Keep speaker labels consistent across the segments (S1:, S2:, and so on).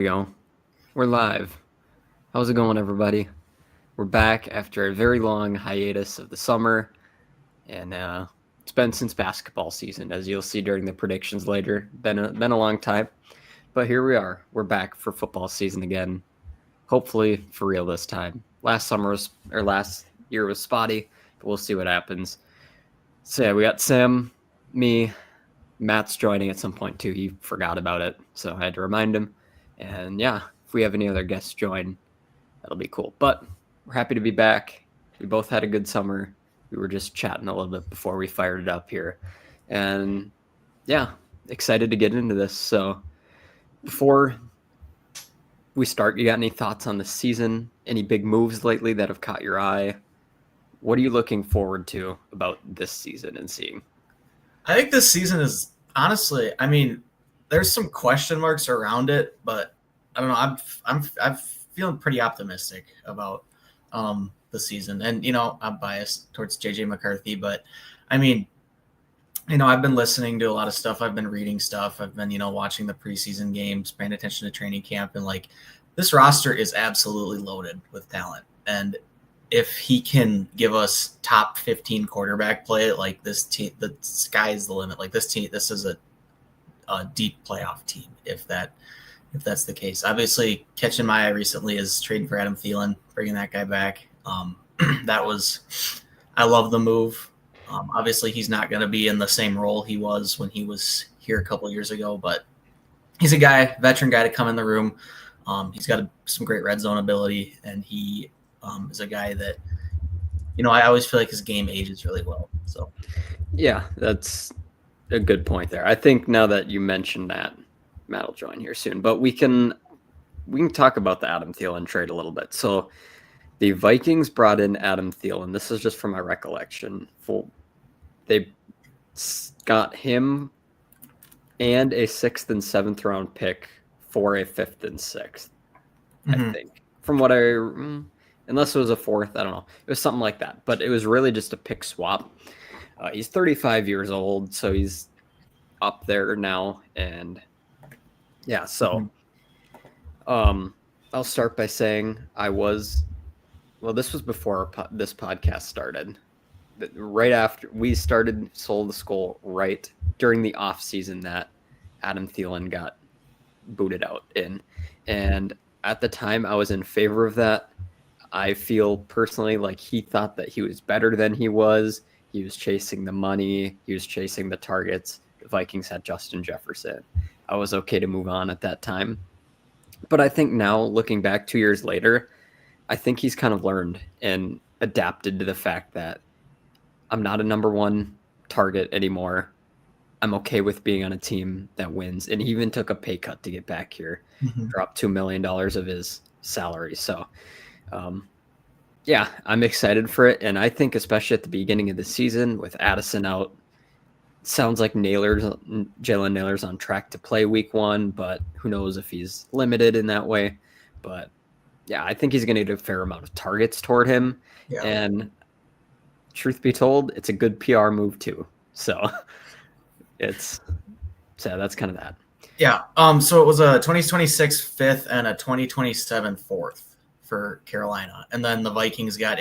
S1: We go. We're live. How's it going, everybody? We're back after a very long hiatus of the summer, and it's been since basketball season, as you'll see during the predictions later. Been a long time, but here we are. We're back for football season again. Hopefully, for real this time. Last year was spotty, but we'll see what happens. So yeah, we got Sam, me, Matt's joining at some point too. He forgot about it, so I had to remind him. And yeah, if we have any other guests join, that'll be cool. But we're happy to be back. We both had a good summer. We were just chatting a little bit before we fired it up here. And yeah, excited to get into this. So before we start, you got any thoughts on the season? Any big moves lately that have caught your eye? What are you looking forward to about this season and seeing?
S2: I think this season is honestly, there's some question marks around it, but I don't know. I'm feeling pretty optimistic about the season, and I'm biased towards JJ McCarthy, but I've been listening to a lot of stuff. I've been reading stuff. I've been watching the preseason games, paying attention to training camp, and this roster is absolutely loaded with talent, and if he can give us top 15 quarterback play, like this team, the sky's the limit. Like this team, this is a deep playoff team. If that's the case, obviously catching my eye recently is trading for Adam Thielen, bringing that guy back. I love the move. Obviously he's not going to be in the same role he was when he was here a couple of years ago, but he's a veteran guy to come in the room. He's got some great red zone ability, and he is a guy that, I always feel like his game ages really well. So,
S1: yeah, that's a good point there. I think now that you mentioned that, Matt will join here soon, but we can talk about the Adam Thielen trade a little bit. So the Vikings brought in Adam Thielen. This is just from my recollection. They got him and a 6th and 7th round pick for a 5th and 6th, I think. From what unless it was a 4th, I don't know. It was something like that. But it was really just a pick swap. He's 35 years old, so he's up there now. And yeah, so I'll start by saying this was before this podcast started. Right after we started Soul the Skull, right during the off season that Adam Thielen got booted out in. And at the time, I was in favor of that. I feel personally like he thought that he was better than he was. He was chasing the money. He was chasing the targets. The Vikings had Justin Jefferson. I was okay to move on at that time. But I think now, looking back 2 years later, I think he's kind of learned and adapted to the fact that I'm not a number one target anymore. I'm okay with being on a team that wins. And he even took a pay cut to get back here, dropped $2 million of his salary. So, yeah, I'm excited for it. And I think especially at the beginning of the season with Addison out, sounds like Jalen Nailor's on track to play week 1, but who knows if he's limited in that way. But yeah, I think he's going to get a fair amount of targets toward him. Yeah. And truth be told, it's a good PR move too. So that's kind of that.
S2: Yeah. So it was a 2026 5th and a 2027 4th for Carolina. And then the Vikings got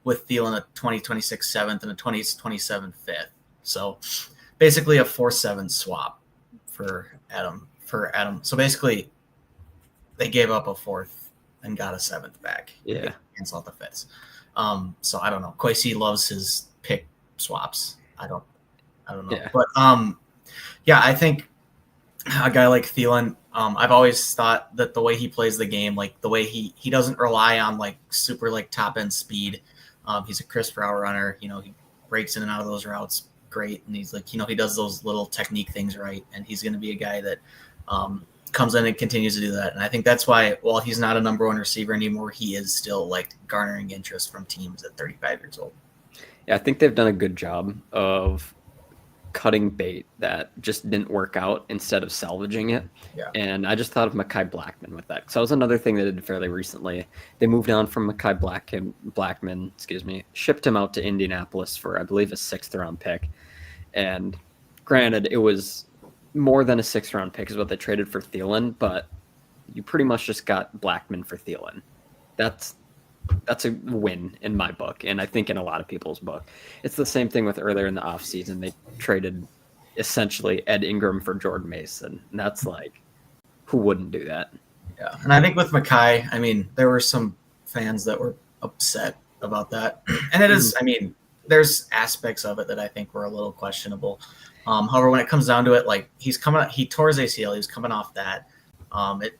S2: with Thielen, a 2026 7th and a 2027 5th. So basically a 4-7 swap for Adam. So basically they gave up a 4th and got a 7th back.
S1: Yeah.
S2: Cancel out the 5ths. So I don't know. Kwesi loves his pick swaps. I don't know. Yeah. But yeah, I think a guy like Thielen, I've always thought that the way he plays the game, like the way he doesn't rely on like super like top end speed. He's a crisp route runner. He breaks in and out of those routes great, and he's like he does those little technique things right, and he's going to be a guy that comes in and continues to do that. And I think that's why, while he's not a number one receiver anymore, he is still like garnering interest from teams at 35 years old.
S1: Yeah, I think they've done a good job of cutting bait that just didn't work out instead of salvaging it.
S2: Yeah.
S1: And I just thought of Mekhi Blackmon with that. So that was another thing they did fairly recently. They moved on from Mekhi Blackmon, shipped him out to Indianapolis for, I believe, a 6th round pick. And granted, it was more than a 6th round pick is what they traded for Thielen, but you pretty much just got Blackman for Thielen. That's a win in my book, and I think in a lot of people's book. It's the same thing with earlier in the offseason. They traded essentially Ed Ingram for Jordan Mason, and that's like, who wouldn't do that?
S2: Yeah, and I think with Mekhi, I mean, there were some fans that were upset about that, and it is. I mean, there's aspects of it that I think were a little questionable. However, when it comes down to it, like he tore his ACL. He was coming off that.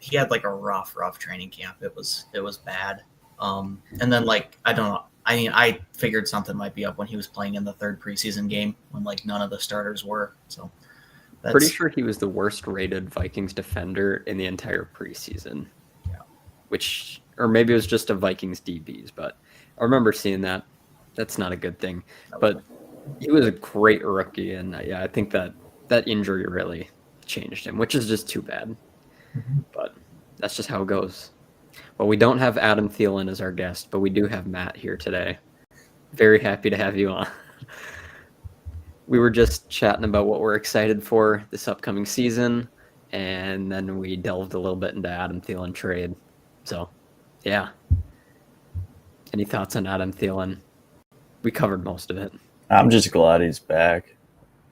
S2: He had like a rough training camp. It was bad. And then like I don't know. I mean, I figured something might be up when he was playing in the third preseason game when like none of the starters were. So.
S1: Pretty sure he was the worst rated Vikings defender in the entire preseason.
S2: Yeah.
S1: Or maybe it was just a Vikings DBs, but I remember seeing that. That's not a good thing. But he was a great rookie, and yeah, I think that injury really changed him, which is just too bad.
S2: Mm-hmm.
S1: But that's just how it goes. Well, we don't have Adam Thielen as our guest, but we do have Matt here today. Very happy to have you on. We were just chatting about what we're excited for this upcoming season, and then we delved a little bit into Adam Thielen trade. So, yeah. Any thoughts on Adam Thielen? We covered most of it.
S3: I'm just glad he's back.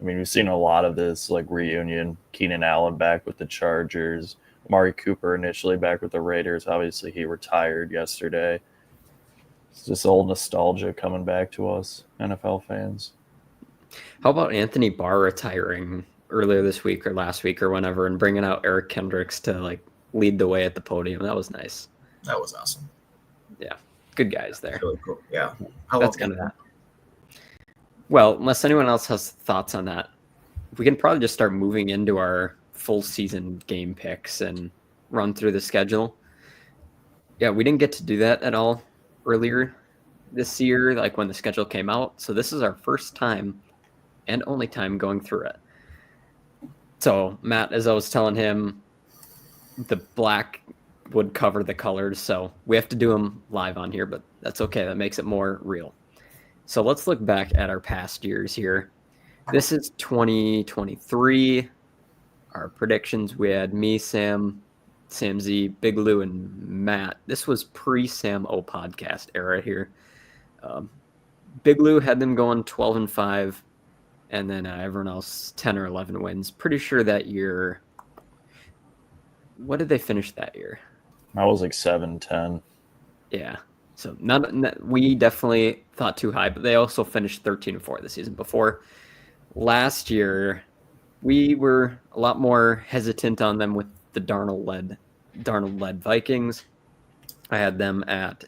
S3: I mean, we've seen a lot of this, like, reunion. Keenan Allen back with the Chargers. Amari Cooper initially back with the Raiders. Obviously, he retired yesterday. It's just old nostalgia coming back to us, NFL fans.
S1: How about Anthony Barr retiring earlier this week or last week or whenever and bringing out Eric Kendricks to like lead the way at the podium? That was nice.
S2: That was awesome.
S1: Yeah. Good guys there.
S2: Really cool. Yeah.
S1: That's kind of that. Well, unless anyone else has thoughts on that, we can probably just start moving into our full season game picks and run through the schedule. Yeah, we didn't get to do that at all earlier this year, like when the schedule came out. So this is our first time and only time going through it. So Matt, as I was telling him, the black would cover the colors, so we have to do them live on here, but that's okay. That makes it more real. So let's look back at our past years here. This is 2023. Our predictions, we had me, Sam Z, Big Lou, and Matt. This was pre-Sam O podcast era here. Big Lou had them going 12-5. And then everyone else 10 or 11 wins. Pretty sure that year. What did they finish that year?
S3: I was like 7-10.
S1: Yeah. So we definitely thought too high, but they also finished 13-4 the season before. Last year, we were a lot more hesitant on them with the Darnold-led Vikings. I had them at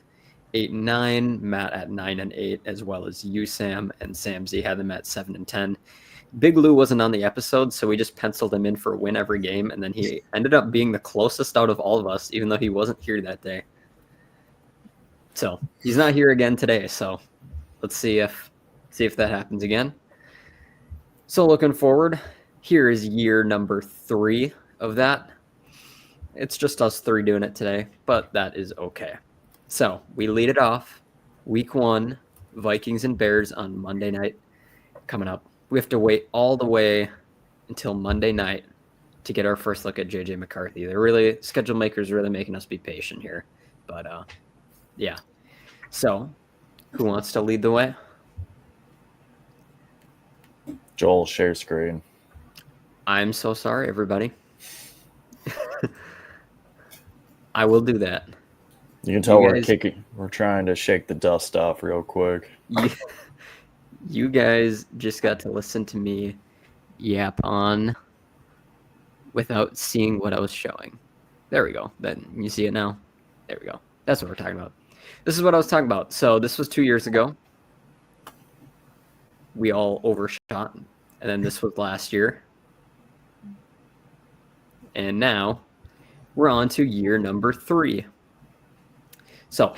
S1: 8-9, Matt at 9-8, as well as you, Sam, and Sam Z had them at 7-10. Big Lou wasn't on the episode, so we just penciled him in for a win every game, and then he ended up being the closest out of all of us, even though he wasn't here that day. So he's not here again today. So let's see if that happens again. So looking forward, here is year number 3 of that. It's just us 3 doing it today, but that is okay. So we lead it off. Week 1, Vikings and Bears on Monday night coming up. We have to wait all the way until Monday night to get our first look at JJ McCarthy. Schedule makers really making us be patient here. But yeah. So who wants to lead the way?
S3: Joel, share screen.
S1: I'm so sorry, everybody. I will do that.
S3: You can tell we're trying to shake the dust off real quick.
S1: You guys just got to listen to me yap on without seeing what I was showing. There we go. Then you see it now. There we go. That's what we're talking about. This is what I was talking about. So this was 2 years ago. We all overshot. And then this was last year. And now we're on to year number 3. So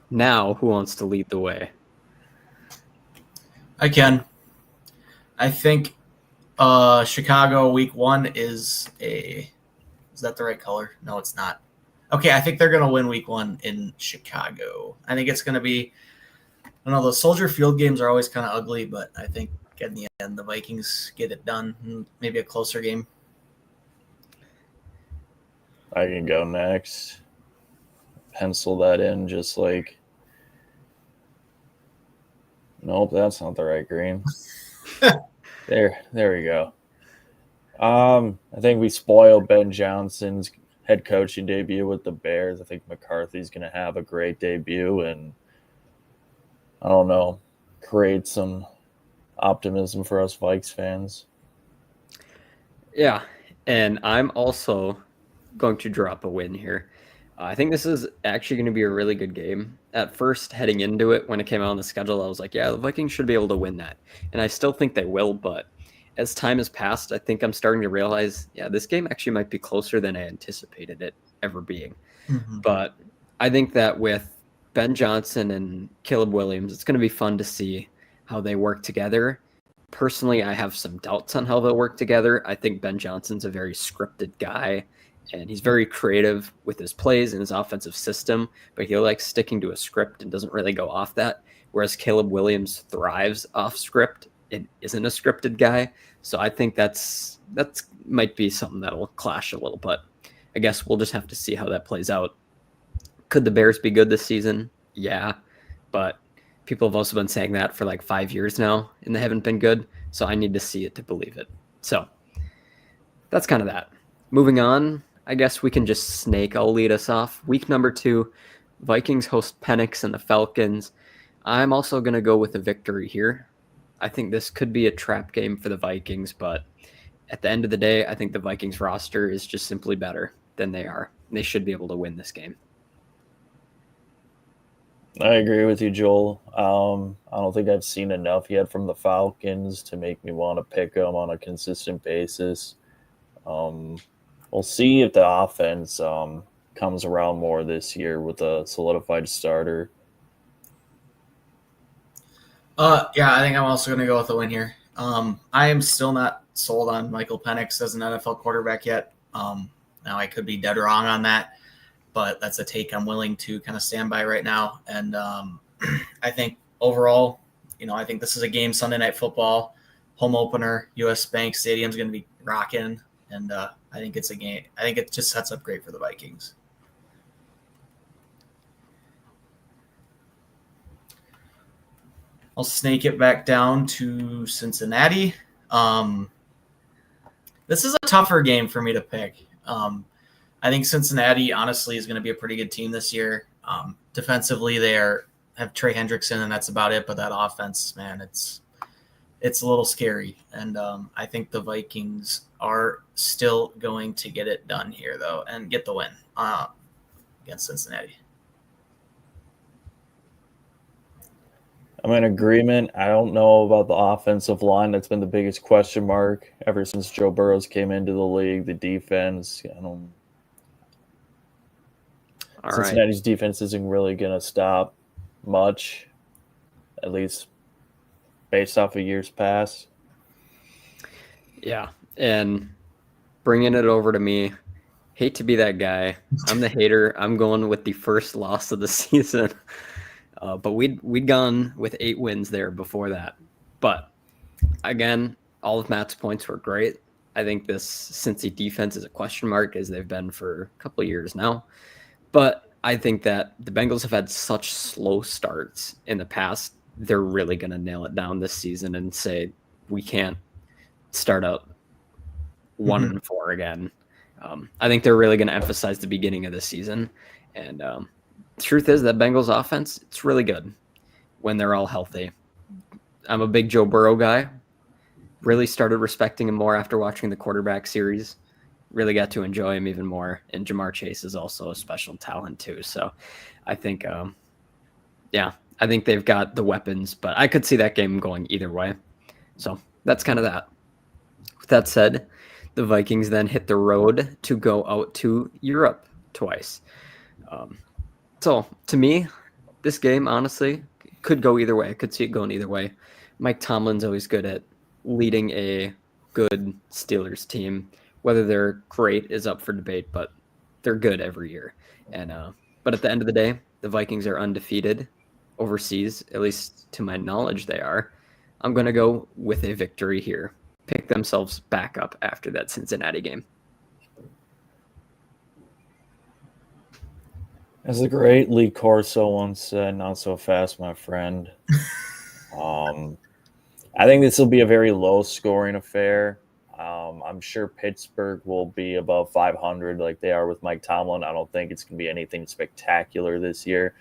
S1: now who wants to lead the way?
S2: I can. I think Chicago week 1 is that the right color? No, it's not. Okay, I think they're going to win week 1 in Chicago. I think it's going to be, I don't know, those Soldier Field games are always kind of ugly, but I think in the end the Vikings get it done. Maybe a closer game.
S3: I can go next. Pencil that in just like. Nope, that's not the right green. There we go. I think we spoiled Ben Johnson's head coaching debut with the Bears. I think McCarthy's going to have a great debut and, I don't know, create some optimism for us Vikes fans.
S1: Yeah, and I'm also going to drop a win here. I think this is actually going to be a really good game. At first, heading into it, when it came out on the schedule, I was like, yeah, the Vikings should be able to win that. And I still think they will, but as time has passed, I think I'm starting to realize, yeah, this game actually might be closer than I anticipated it ever being.
S2: Mm-hmm.
S1: But I think that with Ben Johnson and Caleb Williams, it's going to be fun to see how they work together. Personally, I have some doubts on how they'll work together. I think Ben Johnson's a very scripted guy, and he's very creative with his plays and his offensive system, but he likes sticking to a script and doesn't really go off that. Whereas Caleb Williams thrives off script and isn't a scripted guy. So I think that's might be something that'll clash a little, but I guess we'll just have to see how that plays out. Could the Bears be good this season? Yeah, but people have also been saying that for like 5 years now, and they haven't been good. So I need to see it to believe it. So that's kind of that. Moving on, I guess we can just snake. I'll lead us off. Week number 2, Vikings host Penix and the Falcons. I'm also going to go with a victory here. I think this could be a trap game for the Vikings, but at the end of the day, I think the Vikings roster is just simply better than they are. They should be able to win this game.
S3: I agree with you, Joel. I don't think I've seen enough yet from the Falcons to make me want to pick them on a consistent basis. We'll see if the offense comes around more this year with a solidified starter.
S2: Yeah, I think I'm also going to go with a win here. I am still not sold on Michael Penix as an NFL quarterback yet. Now I could be dead wrong on that, but that's a take I'm willing to kind of stand by right now. And I think overall, I think this is a game, Sunday Night Football, home opener, US Bank Stadium's going to be rocking. And I think it's a game. I think it just sets up great for the Vikings. I'll snake it back down to Cincinnati. This is a tougher game for me to pick. I think Cincinnati, honestly, is going to be a pretty good team this year. Defensively, they have Trey Hendrickson, and that's about it. But that offense, man, it's a little scary. And I think the Vikings are still going to get it done here, though, and get the win against Cincinnati.
S3: I'm in agreement. I don't know about the offensive line. That's been the biggest question mark ever since Joe Burrows came into the league. The defense, Cincinnati's defense isn't really going to stop much, at least based off of years past.
S1: Yeah, and bringing it over to me, hate to be that guy. I'm the hater. I'm going with the first loss of the season. But we'd gone with 8 wins there before that. But again, all of Matt's points were great. I think this Cincy defense is a question mark, as they've been for a couple of years now. But I think that the Bengals have had such slow starts in the past. They're really going to nail it down this season and say we can't start out 1-4 again. I think they're really going to emphasize the beginning of the season. And truth is that Bengals offense, it's really good when they're all healthy. I'm a big Joe Burrow guy. Really started respecting him more after watching the quarterback series. Really got to enjoy him even more. And Jamar Chase is also a special talent too. So I think, I think they've got the weapons, but I could see that game going either way. So that's kind of that. With that said, the Vikings then hit the road to go out to Europe twice. So to me, this game, honestly, could go either way. I could see it going either way. Mike Tomlin's always good at leading a good Steelers team. Whether they're great is up for debate, but they're good every year. And but at the end of the day, the Vikings are undefeated overseas, at least to my knowledge they are. I'm going to go with a victory here. Pick themselves back up after that Cincinnati game.
S3: As the great Lee Corso once said, not so fast, my friend. I think this will be a very low-scoring affair. I'm sure Pittsburgh will be above 500 like they are with Mike Tomlin. I don't think it's going to be anything spectacular this year,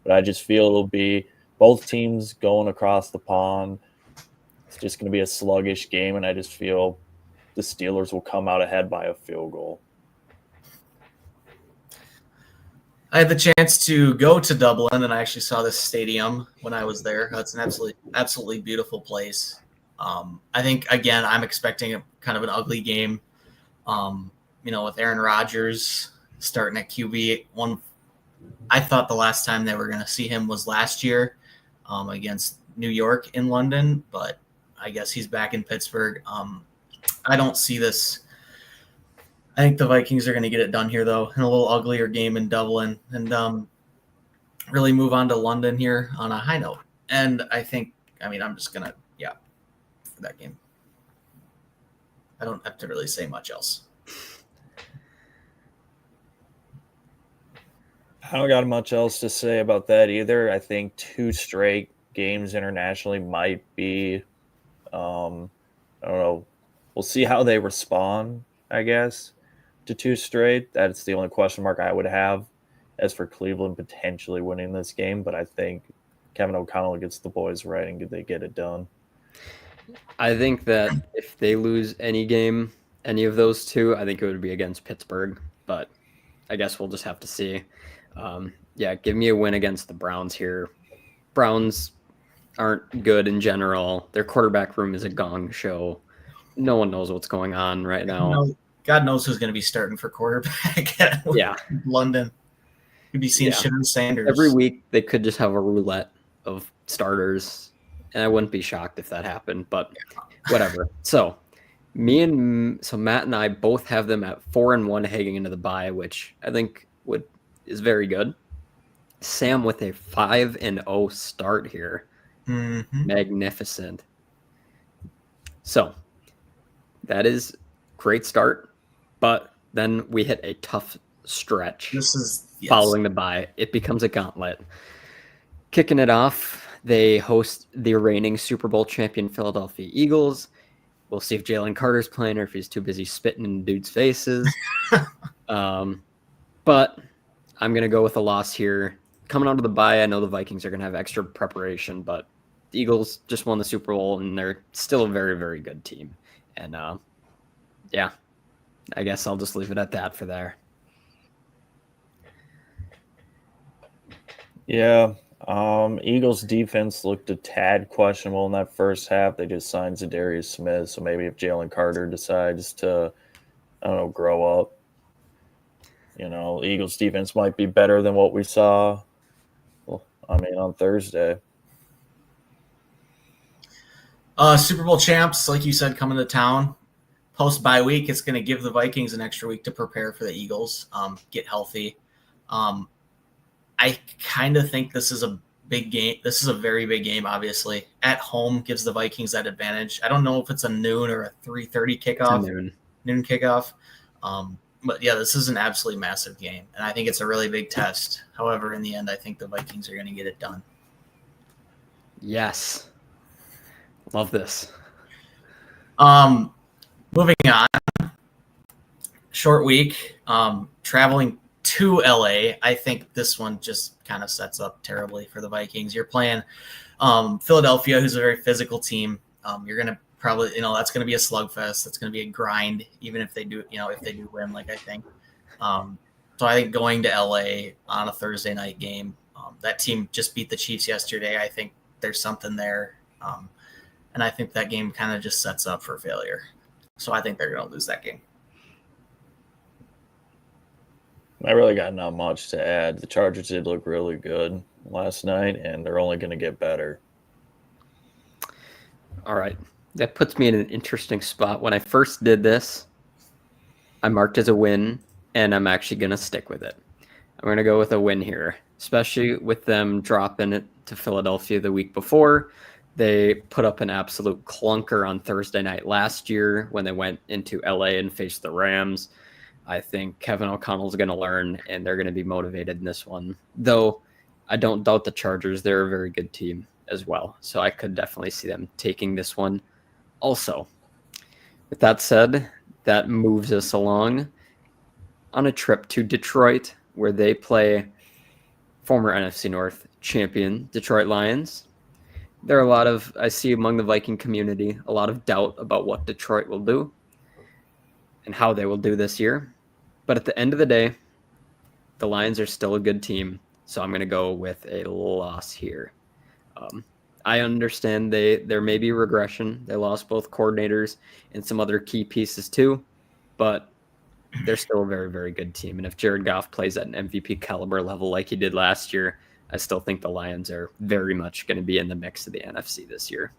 S3: but I just feel it'll be both teams going across the pond. It's just going to be a sluggish game, and I just feel the Steelers will come out ahead by a field goal.
S2: I had the chance to go to Dublin, and I actually saw this stadium when I was there. It's an absolutely beautiful place. I think, again, I'm expecting a kind of an ugly game. With Aaron Rodgers starting at QB. I thought the last time they were going to see him was last year against New York in London, but I guess he's back in Pittsburgh. I don't see this. I think the Vikings are going to get it done here, though, in a little uglier game in Dublin, and really move on to London here on a high note. And I'm just going to, for that game. I don't have to really say much else.
S3: I don't got much else to say about that either. I think 2 straight games internationally might be, I don't know. We'll see how they respond, I guess, to 2 straight. That's the only question mark I would have as for Cleveland potentially winning this game. But I think Kevin O'Connell gets the boys right and they get it done.
S1: I think that if they lose any game, any of those 2, I think it would be against Pittsburgh. But I guess we'll just have to see. Give me a win against the Browns here. Browns aren't good in general. Their quarterback room is a gong show. No one knows what's going on right now.
S2: God knows who's going to be starting for quarterback at London. You'd be seeing Sharon Sanders.
S1: Every week they could just have a roulette of starters, and I wouldn't be shocked if that happened, but whatever. So Matt and I both have them at 4-1 heading into the bye, which I think is very good. Sam with a 5-0 start here.
S2: Mm-hmm.
S1: Magnificent. So that is great start, but then we hit a tough stretch. Following the bye. It becomes a gauntlet. Kicking it off, they host the reigning Super Bowl champion Philadelphia Eagles. We'll see if Jalen Carter's playing or if he's too busy spitting in dudes' faces. But I'm going to go with a loss here. Coming out of the bye, I know the Vikings are going to have extra preparation, but the Eagles just won the Super Bowl, and they're still a very, very good team. And, I guess I'll just leave it at that for there.
S3: Yeah, Eagles defense looked a tad questionable in that first half. They just signed Zadarius Smith, so maybe if Jalen Carter decides to, grow up, Eagles defense might be better than what we saw, on Thursday.
S2: Super Bowl champs, like you said, coming to town. Post-bye week, it's going to give the Vikings an extra week to prepare for the Eagles, get healthy. I kind of think this is a big game. This is a very big game, obviously. At home gives the Vikings that advantage. I don't know if it's a noon or a 3:30 kickoff. Noon kickoff. But, this is an absolutely massive game, and I think it's a really big test. However, in the end, I think the Vikings are going to get it done.
S1: Yes. Love this.
S2: Moving on. Short week. Traveling to LA. I think this one just kind of sets up terribly for the Vikings. You're playing Philadelphia, who's a very physical team. You're going to probably, that's going to be a slugfest. That's going to be a grind, even if they do, if they do win, like I think. So I think going to LA on a Thursday night game, that team just beat the Chiefs yesterday. I think there's something there. And I think that game kind of just sets up for failure. So I think they're going to lose that game.
S3: I really got not much to add. The Chargers did look really good last night, and they're only going to get better.
S1: All right. That puts me in an interesting spot. When I first did this, I marked as a win, and I'm actually going to stick with it. I'm going to go with a win here, especially with them dropping it to Philadelphia the week before. They put up an absolute clunker on Thursday night last year when they went into LA and faced the Rams. I think Kevin O'Connell's going to learn, and they're going to be motivated in this one. Though I don't doubt the Chargers. They're a very good team as well. So I could definitely see them taking this one also. With that said, that moves us along on a trip to Detroit, where they play former NFC North champion Detroit Lions. There are a lot of, I see among the Viking community, a lot of doubt about what Detroit will do and how they will do this year. But at the end of the day, the Lions are still a good team, so I'm going to go with a loss here. I understand there may be regression. They lost both coordinators and some other key pieces too, but they're still a very, very good team. And if Jared Goff plays at an MVP caliber level like he did last year, I still think the Lions are very much going to be in the mix of the NFC this year.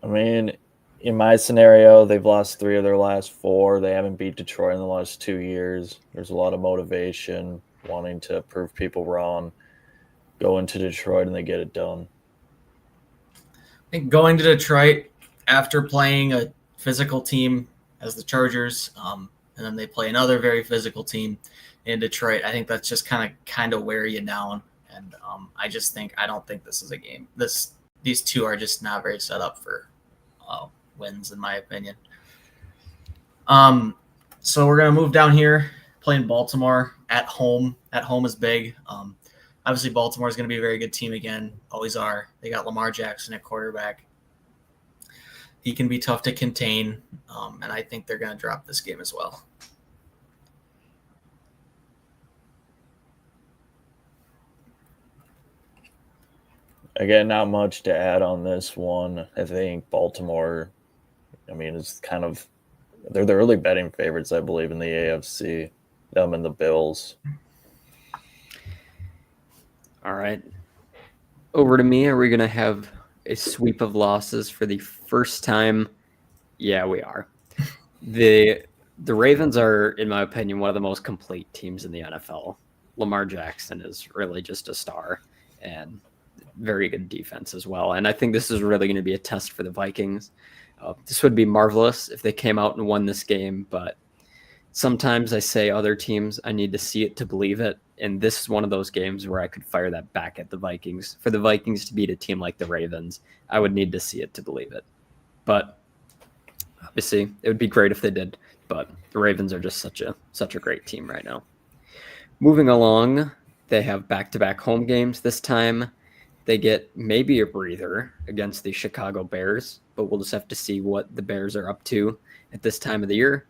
S3: I mean, in my scenario, they've lost 3 of their last 4. They haven't beat Detroit in the last 2 years. There's a lot of motivation, wanting to prove people wrong. Go into Detroit and they get it done.
S2: I think going to Detroit after playing a physical team as the Chargers, and then they play another very physical team in Detroit, I think that's just kind of wear you down. And I don't think this is a game. These two are just not very set up for wins, in my opinion. So we're gonna move down here, playing Baltimore at home. At home is big. Obviously, Baltimore is going to be a very good team again. Always are. They got Lamar Jackson at quarterback. He can be tough to contain, and I think they're going to drop this game as well.
S3: Again, not much to add on this one. I think Baltimore, it's kind of – they're the early betting favorites, I believe, in the AFC, them and the Bills.
S1: All right. Over to me. Are we going to have a sweep of losses for the first time? Yeah, we are. The Ravens are, in my opinion, one of the most complete teams in the NFL. Lamar Jackson is really just a star and very good defense as well. And I think this is really going to be a test for the Vikings. This would be marvelous if they came out and won this game, but sometimes I say other teams, I need to see it to believe it. And this is one of those games where I could fire that back at the Vikings. For the Vikings to beat a team like the Ravens, I would need to see it to believe it. But obviously, it would be great if they did. But the Ravens are just such a great team right now. Moving along, they have back-to-back home games this time. They get maybe a breather against the Chicago Bears, but we'll just have to see what the Bears are up to at this time of the year.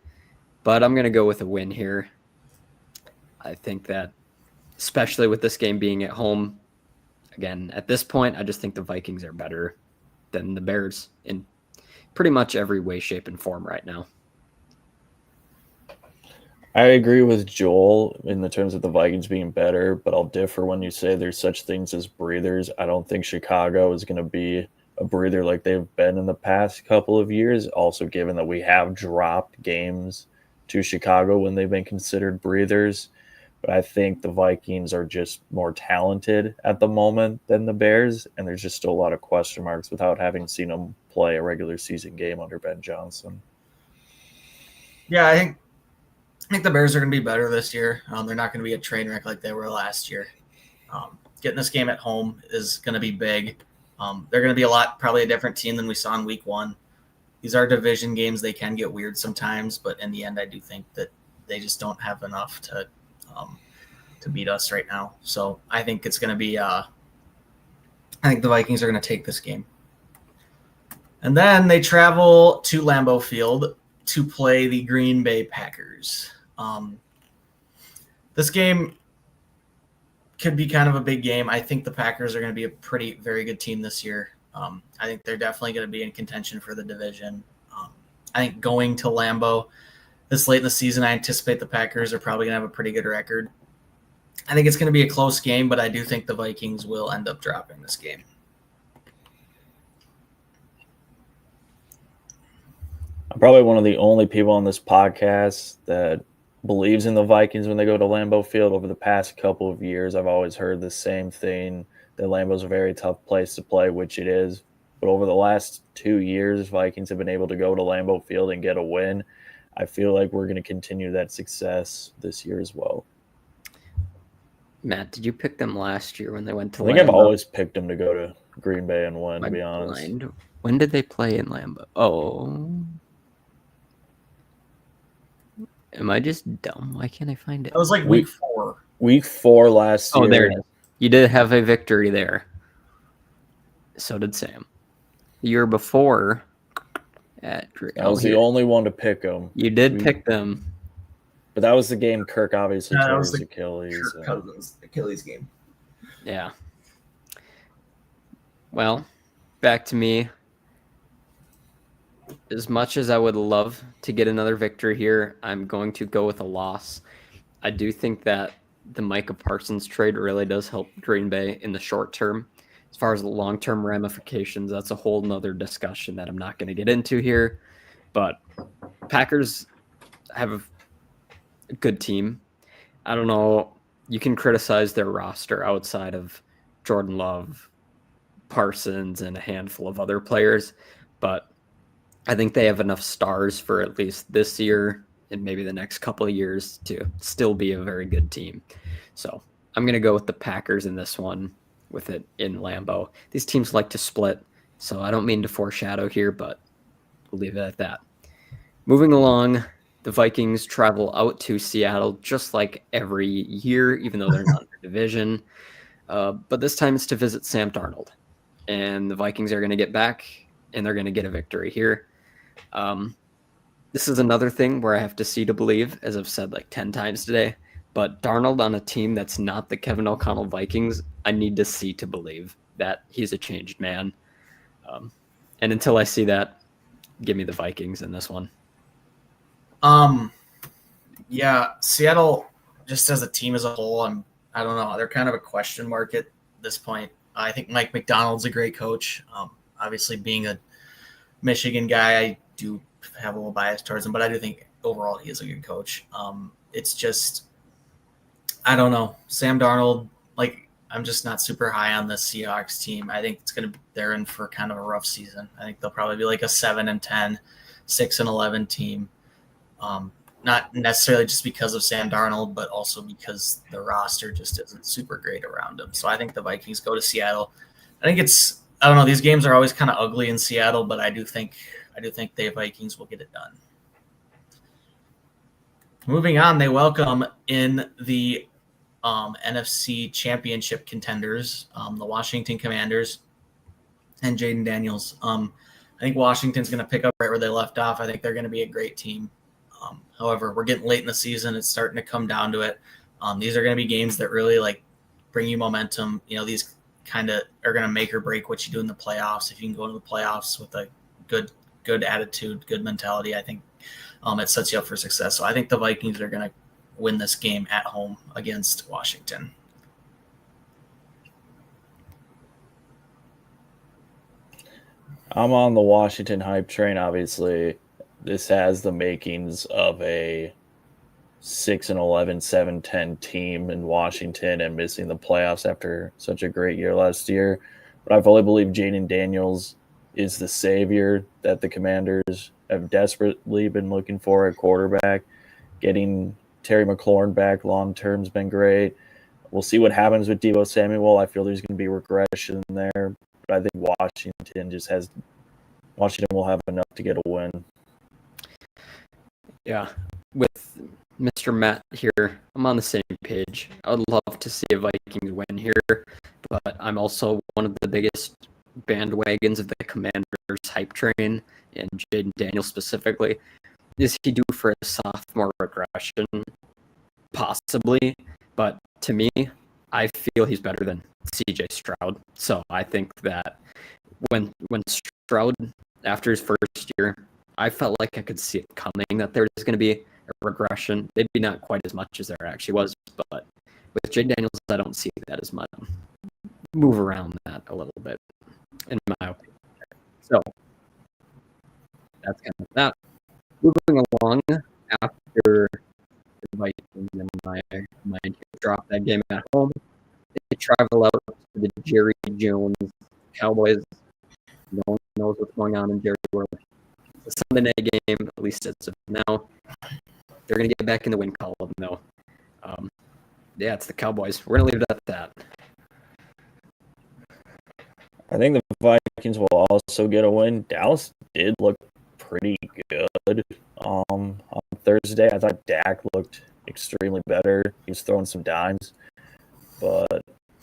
S1: But I'm going to go with a win here. I think that, especially with this game being at home, again, at this point, I just think the Vikings are better than the Bears in pretty much every way, shape, and form right now.
S3: I agree with Joel in the terms of the Vikings being better, but I'll differ when you say there's such things as breathers. I don't think Chicago is going to be a breather like they've been in the past couple of years, also given that we have dropped games to Chicago when they've been considered breathers. But I think the Vikings are just more talented at the moment than the Bears, and there's just still a lot of question marks without having seen them play a regular season game under Ben Johnson.
S2: Yeah, I think the Bears are going to be better this year. They're not going to be a train wreck like they were last year. Getting this game at home is going to be big. They're going to be probably a different team than we saw in week 1. These are division games. They can get weird sometimes, but in the end, I do think that they just don't have enough to beat us right now. So I think it's going to be I think the Vikings are going to take this game. And then they travel to Lambeau Field to play the Green Bay Packers. This game could be kind of a big game. I think the Packers are going to be a very good team this year. I think they're definitely going to be in contention for the division. I think going to Lambeau this late in the season, I anticipate the Packers are probably going to have a pretty good record. I think it's going to be a close game, but I do think the Vikings will end up dropping this game.
S3: I'm probably one of the only people on this podcast that believes in the Vikings when they go to Lambeau Field. Over the past couple of years, I've always heard the same thing, that Lambeau's a very tough place to play, which it is. But over the last 2 years, Vikings have been able to go to Lambeau Field and get a win. I feel like we're going to continue that success this year as well.
S1: Matt, did you pick them last year when they went to
S3: I think
S1: Lambeau?
S3: I've always picked them to go to Green Bay and win, to be honest.
S1: When did they play in Lambeau? Oh. Am I just dumb? Why can't I find it?
S2: It was like week 4.
S3: Week 4 last year.
S1: Oh, there it is. You did have a victory there. So did Sam. The year before, I was
S3: the only one to pick them.
S1: You did pick them.
S3: But that was the game Kirk obviously tore his Achilles.
S2: Kirk Cousins Achilles game.
S1: Yeah. Well, back to me. As much as I would love to get another victory here, I'm going to go with a loss. I do think that the Micah Parsons trade really does help Green Bay in the short term. As far as the long-term ramifications, that's a whole nother discussion that I'm not going to get into here. But Packers have a good team. I don't know. You can criticize their roster outside of Jordan Love, Parsons, and a handful of other players, but I think they have enough stars for at least this year and maybe the next couple of years to still be a very good team. So I'm going to go with the Packers in this one with it in Lambeau. These teams like to split, so I don't mean to foreshadow here, but we'll leave it at that. Moving along, the Vikings travel out to Seattle just like every year, even though they're not in their division. But this time it's to visit Sam Darnold. And the Vikings are going to get back, and they're going to get a victory here. This is another thing where I have to see to believe, as I've said like 10 times today. But Darnold on a team that's not the Kevin O'Connell Vikings, I need to see to believe that he's a changed man. And until I see that, give me the Vikings in this one.
S2: Yeah, Seattle, just as a team as a whole, I don't know. They're kind of a question mark at this point. I think Mike McDonald's a great coach. Obviously, being a Michigan guy, I do have a little bias towards him, but I do think overall he is a good coach. It's just, I don't know. Sam Darnold, I'm just not super high on the Seahawks team. I think they're in for kind of a rough season. I think they'll probably be like a 7-10, 6-11 team. Not necessarily just because of Sam Darnold, but also because the roster just isn't super great around him. So I think the Vikings go to Seattle. I don't know. These games are always kind of ugly in Seattle, but I do think the Vikings will get it done. Moving on, they welcome in the NFC Championship contenders, the Washington Commanders, and Jaden Daniels. I think Washington's going to pick up right where they left off. I think they're going to be a great team. However, we're getting late in the season. It's starting to come down to it. These are going to be games that really bring you momentum. These kind of are going to make or break what you do in the playoffs. If you can go into the playoffs with a good attitude, good mentality, I think it sets you up for success. So I think the Vikings are going to win this game at home against Washington.
S3: I'm on the Washington hype train, obviously. This has the makings of a 6-11, 7-10 team in Washington and missing the playoffs after such a great year last year. But I fully believe Jaden Daniels is the savior that the Commanders have desperately been looking for at quarterback. Getting Terry McLaurin back long-term has been great. We'll see what happens with Deebo Samuel. I feel there's going to be regression there. But I think Washington will have enough to get a win.
S1: Yeah, with Mr. Matt here, I'm on the same page. I would love to see a Vikings win here, but I'm also one of the biggest bandwagons of the Commanders hype train, and Jaden Daniels specifically. Is he due for a sophomore regression? Possibly, but to me, I feel he's better than CJ Stroud. So I think that when Stroud, after his first year, I felt like I could see it coming that there's going to be a regression. Maybe not quite as much as there actually was, but with Jaden Daniels, I don't see that as much. Move around that a little bit, in my opinion. So that's kind of that. Moving along, after the Vikings and my mind drop that game at home, they travel out to the Jerry Jones Cowboys No one knows what's going on in Jerry World. The Sunday night game, at least as of now, they're going to get back in the win column, though. Yeah, it's the Cowboys. We're going to leave it at that.
S3: I think the Vikings will also get a win. Dallas did look pretty good on Thursday. I thought Dak looked extremely better. He was throwing some dimes. But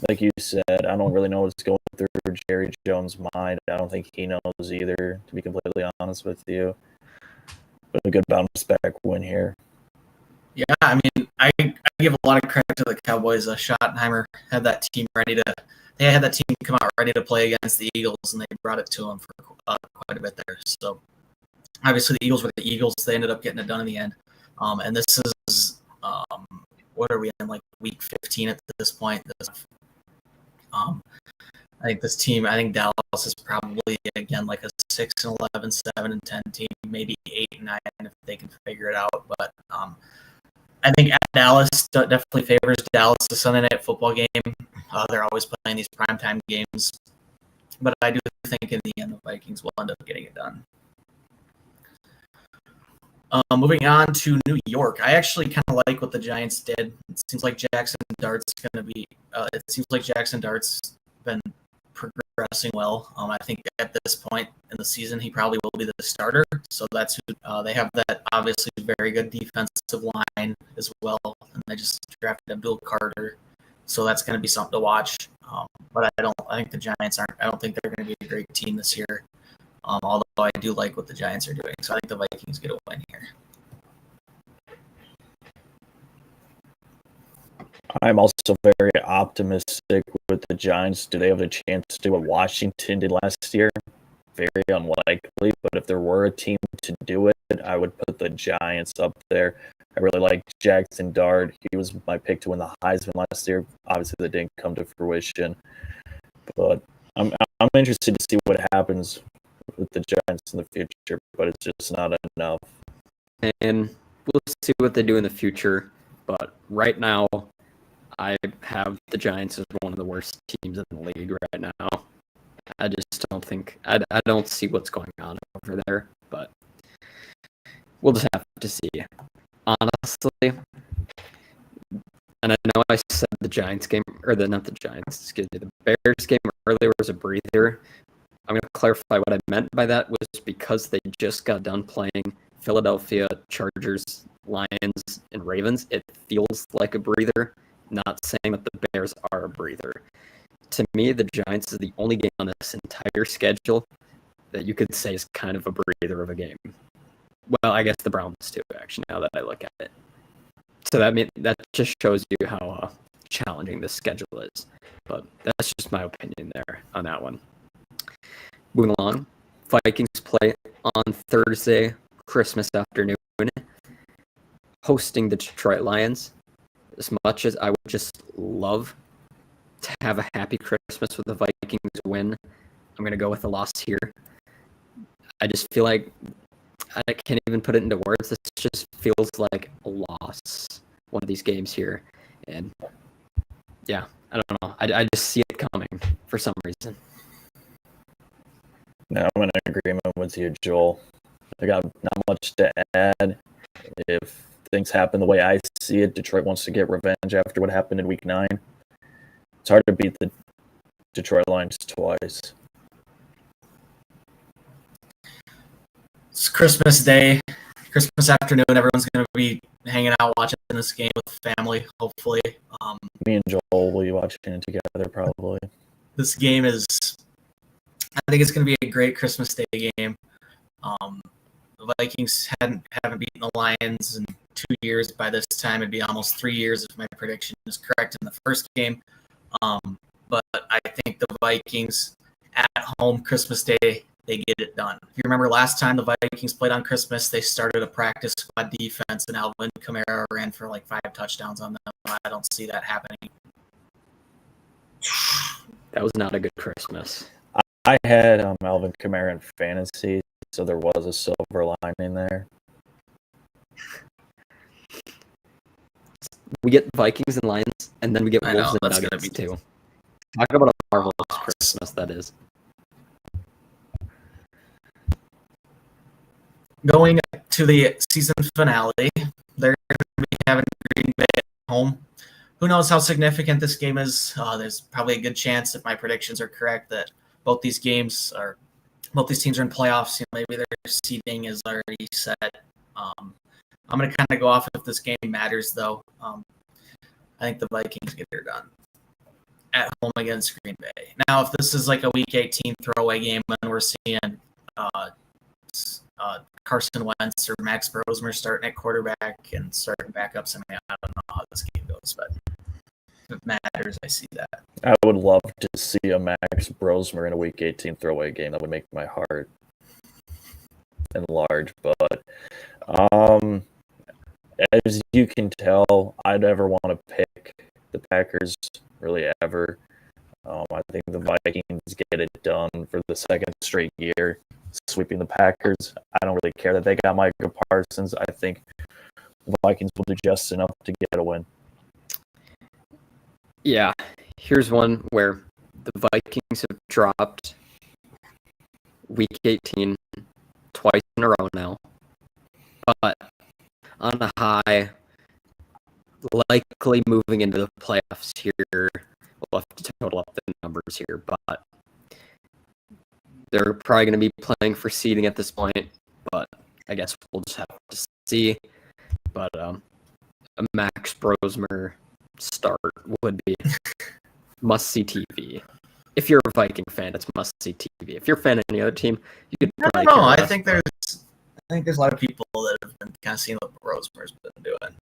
S3: like you said, I don't really know what's going through Jerry Jones' mind. I don't think he knows either, to be completely honest with you. But a good bounce back win here.
S2: Yeah, I mean, I give a lot of credit to the Cowboys. Schottenheimer had that team they had that team come out ready to play against the Eagles, and they brought it to them for quite a bit there. So obviously the Eagles were the Eagles. They ended up getting it done in the end. And this is what are we in, like week 15 at this point? I think this team, I think Dallas is probably again like a 6-11, 7-10 team, maybe 8-9 if they can figure it out. But I think at Dallas definitely favors Dallas, the Sunday night football game. They're always playing these primetime games. But I do think in the end the Vikings will end up getting it done. Moving on to New York, I actually kind of like what the Giants did. It seems like Jackson Dart's been progressing well. I think at this point in the season, he probably will be the starter. So that's who they have. That obviously very good defensive line as well, and they just drafted Abdul Carter. So that's going to be something to watch. But I think the Giants aren't. I don't think they're going to be a great team this year. Although I do like what the Giants are doing. So I think the Vikings get a win here.
S3: I'm also very optimistic with the Giants. Do they have a chance to do what Washington did last year? Very unlikely, but if there were a team to do it, I would put the Giants up there. I really like Jackson Dart. He was my pick to win the Heisman last year. Obviously, that didn't come to fruition, but I'm interested to see what happens with the Giants in the future, but it's just not enough.
S1: And we'll see what they do in the future. But right now, I have the Giants as one of the worst teams in the league right now. I just don't think I don't see what's going on over there, but we'll just have to see. Honestly, and I know I said the Giants game, or not the Giants, excuse me, the Bears game earlier was a breather. I'm going to clarify what I meant by that was because they just got done playing Philadelphia, Chargers, Lions, and Ravens. It feels like a breather, not saying that the Bears are a breather. To me, the Giants is the only game on this entire schedule that you could say is kind of a breather of a game. Well, I guess the Browns too, actually, now that I look at it. So that just shows you how challenging this schedule is. But that's just my opinion there on that one. Moving along, Vikings play on Thursday, Christmas afternoon, hosting the Detroit Lions. As much as I would just love to have a happy Christmas with the Vikings win, I'm going to go with the loss here. I just feel like I can't even put it into words. This just feels like a loss, one of these games here. And yeah, I don't know. I just see it coming for some reason.
S3: No, I'm in agreement with you, Joel. I got not much to add. If things happen the way I see it, Detroit wants to get revenge after what happened in Week 9. It's hard to beat the Detroit Lions twice.
S2: It's Christmas Day, Christmas afternoon. Everyone's going to be hanging out watching this game with family, hopefully.
S3: Me and Joel will be watching it together probably.
S2: This game I think it's going to be a great Christmas Day game. The Vikings haven't beaten the Lions in 2 years. By this time, it'd be almost 3 years if my prediction is correct in the first game. But I think the Vikings at home Christmas Day, they get it done. If you remember last time the Vikings played on Christmas, they started a practice squad defense, and Alvin Kamara ran for like 5 touchdowns on them. I don't see that happening.
S1: That was not a good Christmas.
S3: I had Alvin Kamara in fantasy, so there was a silver lining there.
S1: We get Vikings and Lions, and then we get Wolves and Nuggets too. Talk about a marvelous Christmas that is.
S2: Going to the season finale, they're going to be having Green Bay at home. Who knows how significant this game is? There's probably a good chance, if my predictions are correct, that both these teams are in playoffs. Maybe their seeding is already set. I'm going to kind of go off if this game matters, though. I think the Vikings get it done at home against Green Bay. Now, if this is like a Week 18 throwaway game and we're seeing Carson Wentz or Max Brosmer starting at quarterback and starting backups, I don't know how this game goes, but if it matters, I see that.
S3: I would love to see a Max Brosmer in a Week 18 throwaway game. That would make my heart enlarge. But as you can tell, I'd never want to pick the Packers really ever. I think the Vikings get it done for the second straight year, sweeping the Packers. I don't really care that they got Micah Parsons. I think the Vikings will do just enough to get a win.
S1: Yeah, here's one where the Vikings have dropped Week 18 twice in a row now, but on a high, likely moving into the playoffs here. We'll have to total up the numbers here, but they're probably going to be playing for seeding at this point, but I guess we'll just have to see. But a Max Brosmer start would be must-see TV. If you're a Viking fan, it's must-see TV. If you're a fan of any other team, you could probably
S2: No,
S1: care
S2: I
S1: less,
S2: think there's a lot of people that have been kind of seeing what Brosmer's been doing.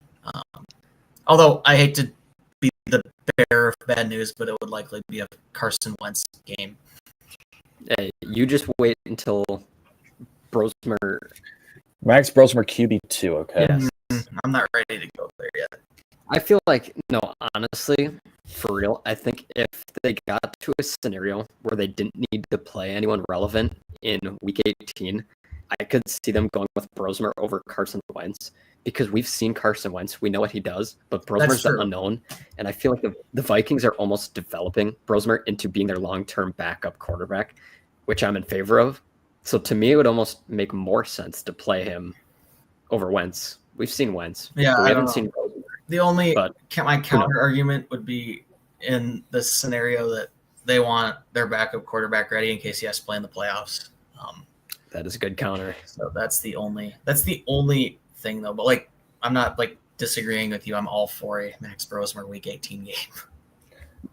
S2: Although I hate to be the bearer of bad news, but it would likely be a Carson Wentz game.
S1: Hey, you just wait until Brosmer.
S3: Max Brosmer QB2, okay?
S1: Yes.
S2: I'm not ready to go there yet.
S1: I feel like, no, honestly, for real, I think if they got to a scenario where they didn't need to play anyone relevant in Week 18, I could see them going with Brosmer over Carson Wentz, because we've seen Carson Wentz. We know what he does, but Brosmer's the unknown. And I feel like the Vikings are almost developing Brosmer into being their long-term backup quarterback, which I'm in favor of. So to me, it would almost make more sense to play him over Wentz. We've seen Wentz.
S2: Yeah,
S1: we haven't seen Brosmer.
S2: The only
S1: But
S2: my counter argument would be in this scenario that they want their backup quarterback ready in case he has to play in the playoffs.
S1: That is a good counter.
S2: So that's the only thing though. But like, I'm not like disagreeing with you. I'm all for a Max Brosmer Week 18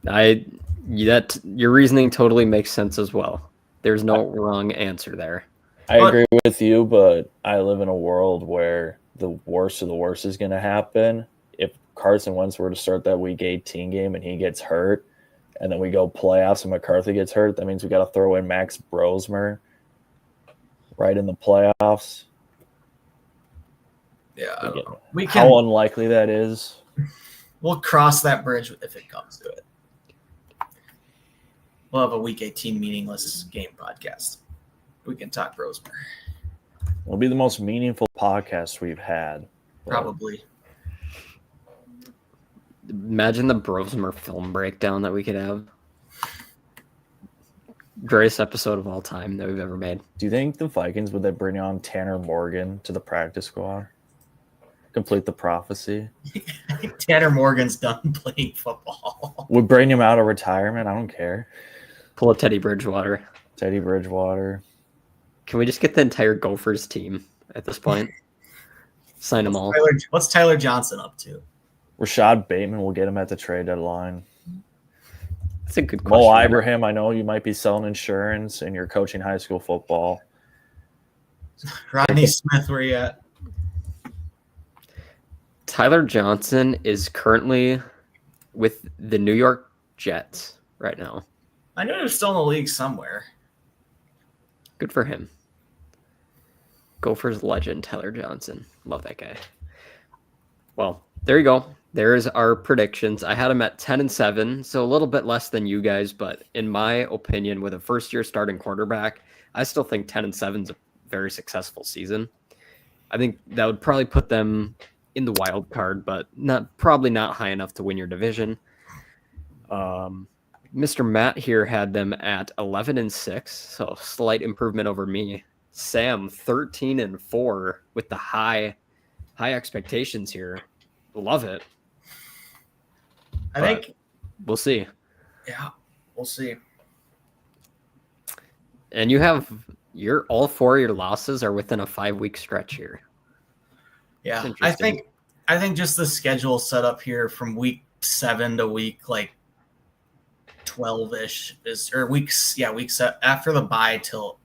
S2: game.
S1: Your reasoning totally makes sense as well. There's no wrong answer there.
S3: I agree with you, but I live in a world where the worst of the worst is going to happen. If Carson Wentz were to start that Week 18 game and he gets hurt, and then we go playoffs and McCarthy gets hurt, that means we got to throw in Max Brosmer right in the playoffs.
S2: Yeah, I don't know.
S3: How unlikely that is.
S2: We'll cross that bridge if it comes to it. We'll have a Week 18 meaningless game podcast. We can talk Brosmer.
S3: It'll be the most meaningful podcast we've had.
S2: Probably.
S1: Imagine the Brosmer film breakdown that we could have. Greatest episode of all time that we've ever made.
S3: Do you think the Vikings would they bring on Tanner Morgan to the practice squad? Complete the prophecy.
S2: I think Tanner Morgan's done playing football.
S3: Would bring him out of retirement. I don't care.
S1: Pull a Teddy Bridgewater.
S3: Teddy Bridgewater.
S1: Can we just get the entire Gophers team at this point? Sign them all.
S2: What's Tyler Johnson up to?
S3: Rashad Bateman will get him at the trade deadline.
S1: That's a good question.
S3: Mo Ibrahim, I know you might be selling insurance and you're coaching high school football.
S2: Rodney Smith, where you at?
S1: Tyler Johnson is currently with the New York Jets right now.
S2: I knew he was still in the league somewhere.
S1: Good for him. Gophers legend, Tyler Johnson. Love that guy. Well, there you go. There's our predictions. I had him at 10-7, so a little bit less than you guys, but in my opinion, with a first-year starting quarterback, I still think 10-7 is a very successful season. I think that would probably put them in the wild card, but probably not high enough to win your division. Mr. Matt here had them at 11-6, so slight improvement over me. Sam 13-4 with the high expectations here. Love it.
S2: I think
S1: we'll see.
S2: Yeah, we'll see.
S1: And you have all 4 of your losses are within a 5-week stretch here.
S2: Yeah, I think just the schedule set up here from week 7 to week like 12-ish weeks after the bye till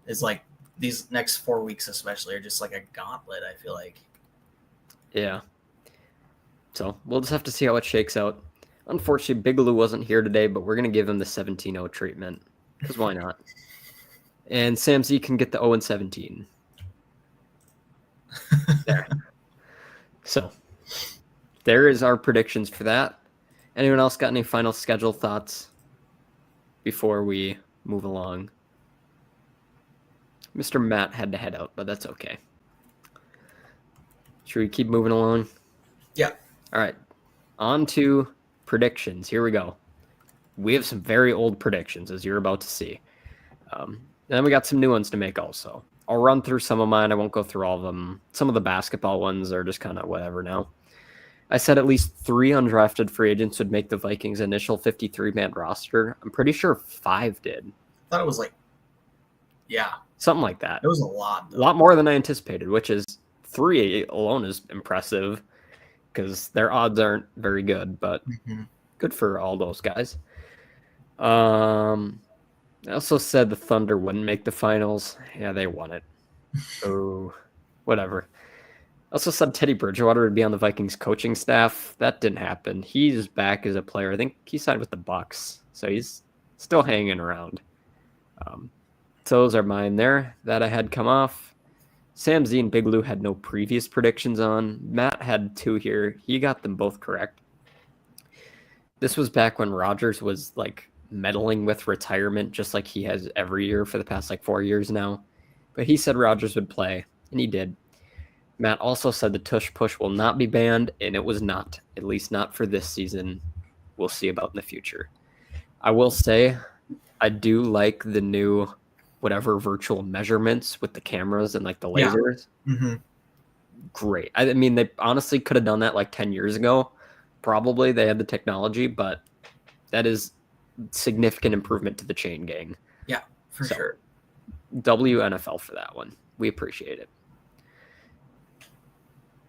S2: is like these next 4 weeks especially are just like a gauntlet, I feel like.
S1: Yeah. So we'll just have to see how it shakes out. Unfortunately, Big Lou wasn't here today, but we're going to give him the 17-0 treatment because why not? And Sam Z can get the 0-17. There. So there is our predictions for that. Anyone else got any final schedule thoughts before we move along? Mr. Matt had to head out, but that's okay. Should we keep moving along?
S2: Yeah.
S1: All right. On to predictions. Here we go. We have some very old predictions, as you're about to see. Then we got some new ones to make also. I'll run through some of mine. I won't go through all of them. Some of the basketball ones are just kind of whatever now. I said at least 3 undrafted free agents would make the Vikings' initial 53-man roster. I'm pretty sure 5 did.
S2: I thought it was like, yeah.
S1: Something like that.
S2: It was a lot.
S1: A lot more than I anticipated, which is 3 alone is impressive because their odds aren't very good, but good for all those guys. I also said the Thunder wouldn't make the finals. Yeah, they won it. Oh, whatever. I also said Teddy Bridgewater would be on the Vikings coaching staff. That didn't happen. He's back as a player. I think he signed with the Bucks, so he's still hanging around. So those are mine there that I had come off. Sam Z and Big Lou had no previous predictions on. Matt had 2 here. He got them both correct. This was back when Rodgers was like meddling with retirement, just like he has every year for the past like 4 years now. But he said Rodgers would play, and he did. Matt also said the tush push will not be banned, and it was not, at least not for this season. We'll see about in the future. I will say I do like the new whatever virtual measurements with the cameras and like the lasers.
S2: Yeah. Mm-hmm.
S1: Great. I mean, they honestly could have done that like 10 years ago. Probably they had the technology, but that is significant improvement to the chain gang.
S2: Yeah, for sure.
S1: WNFL for that one. We appreciate it.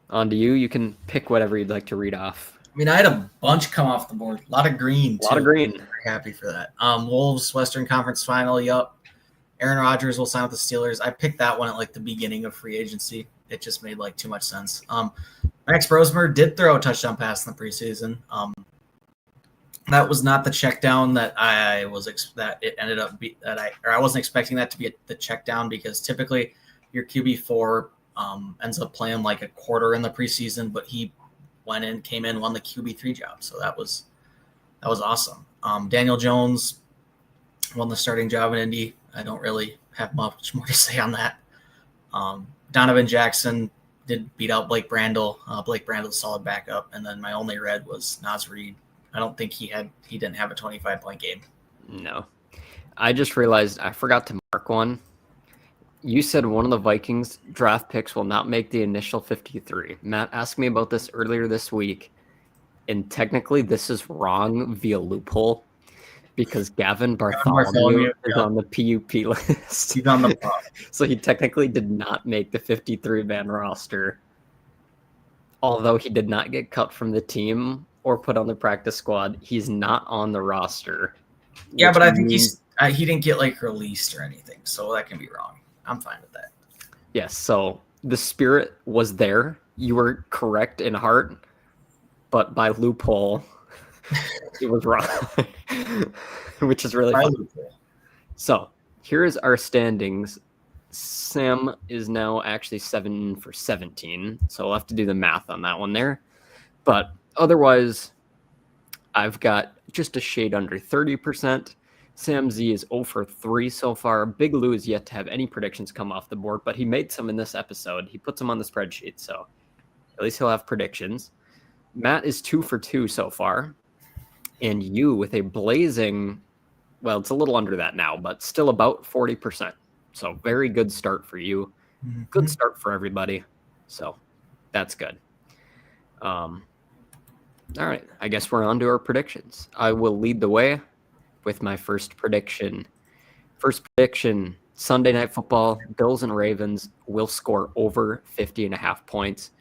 S1: On to you. You can pick whatever you'd like to read off.
S2: I mean, I had a bunch come off the board. A lot of green, too.
S1: A lot of green.
S2: Very happy for that. Wolves, Western Conference Final, yup. Aaron Rodgers will sign with the Steelers. I picked that one at like the beginning of free agency. It just made like too much sense. Max Brosmer did throw a touchdown pass in the preseason. That was not the check down that I wasn't expecting that to be the check down, because typically your QB4 ends up playing like a quarter in the preseason, but he came in, won the QB3 job. So that was awesome. Daniel Jones won the starting job in Indy. I don't really have much more to say on that. Donovan Jackson did beat out Blake Brandel. Blake Brandel's solid backup. And then my only red was Naz Reid. I don't think he didn't have a 25-point game.
S1: No. I just realized I forgot to mark one. You said one of the Vikings draft picks will not make the initial 53. Matt asked me about this earlier this week, and technically this is wrong via loophole because Gavin Bartholomew is on the PUP list.
S2: He's on the pod.
S1: So he technically did not make the 53-man roster, although he did not get cut from the team or put on the practice squad. He's not on the roster.
S2: Yeah, but I think he didn't get like released or anything, so that can be wrong. I'm fine with that.
S1: Yes, so the spirit was there. You were correct in heart, but by loophole, it was wrong, which is really fun. So here's our standings. Sam is now actually 7 for 17, so we'll have to do the math on that one there. But otherwise, I've got just a shade under 30%. Sam Z is 0 for 3 so far. Big Lou is yet to have any predictions come off the board, but he made some in this episode. He puts them on the spreadsheet, so at least he'll have predictions. Matt is 2 for 2 so far. And you with a blazing, well, it's a little under that now, but still about 40%. So very good start for you. Good start for everybody. So that's good. All right. I guess we're on to our predictions. I will lead the way with my first prediction. First prediction, Sunday Night Football, Bills and Ravens will score over 50.5 points.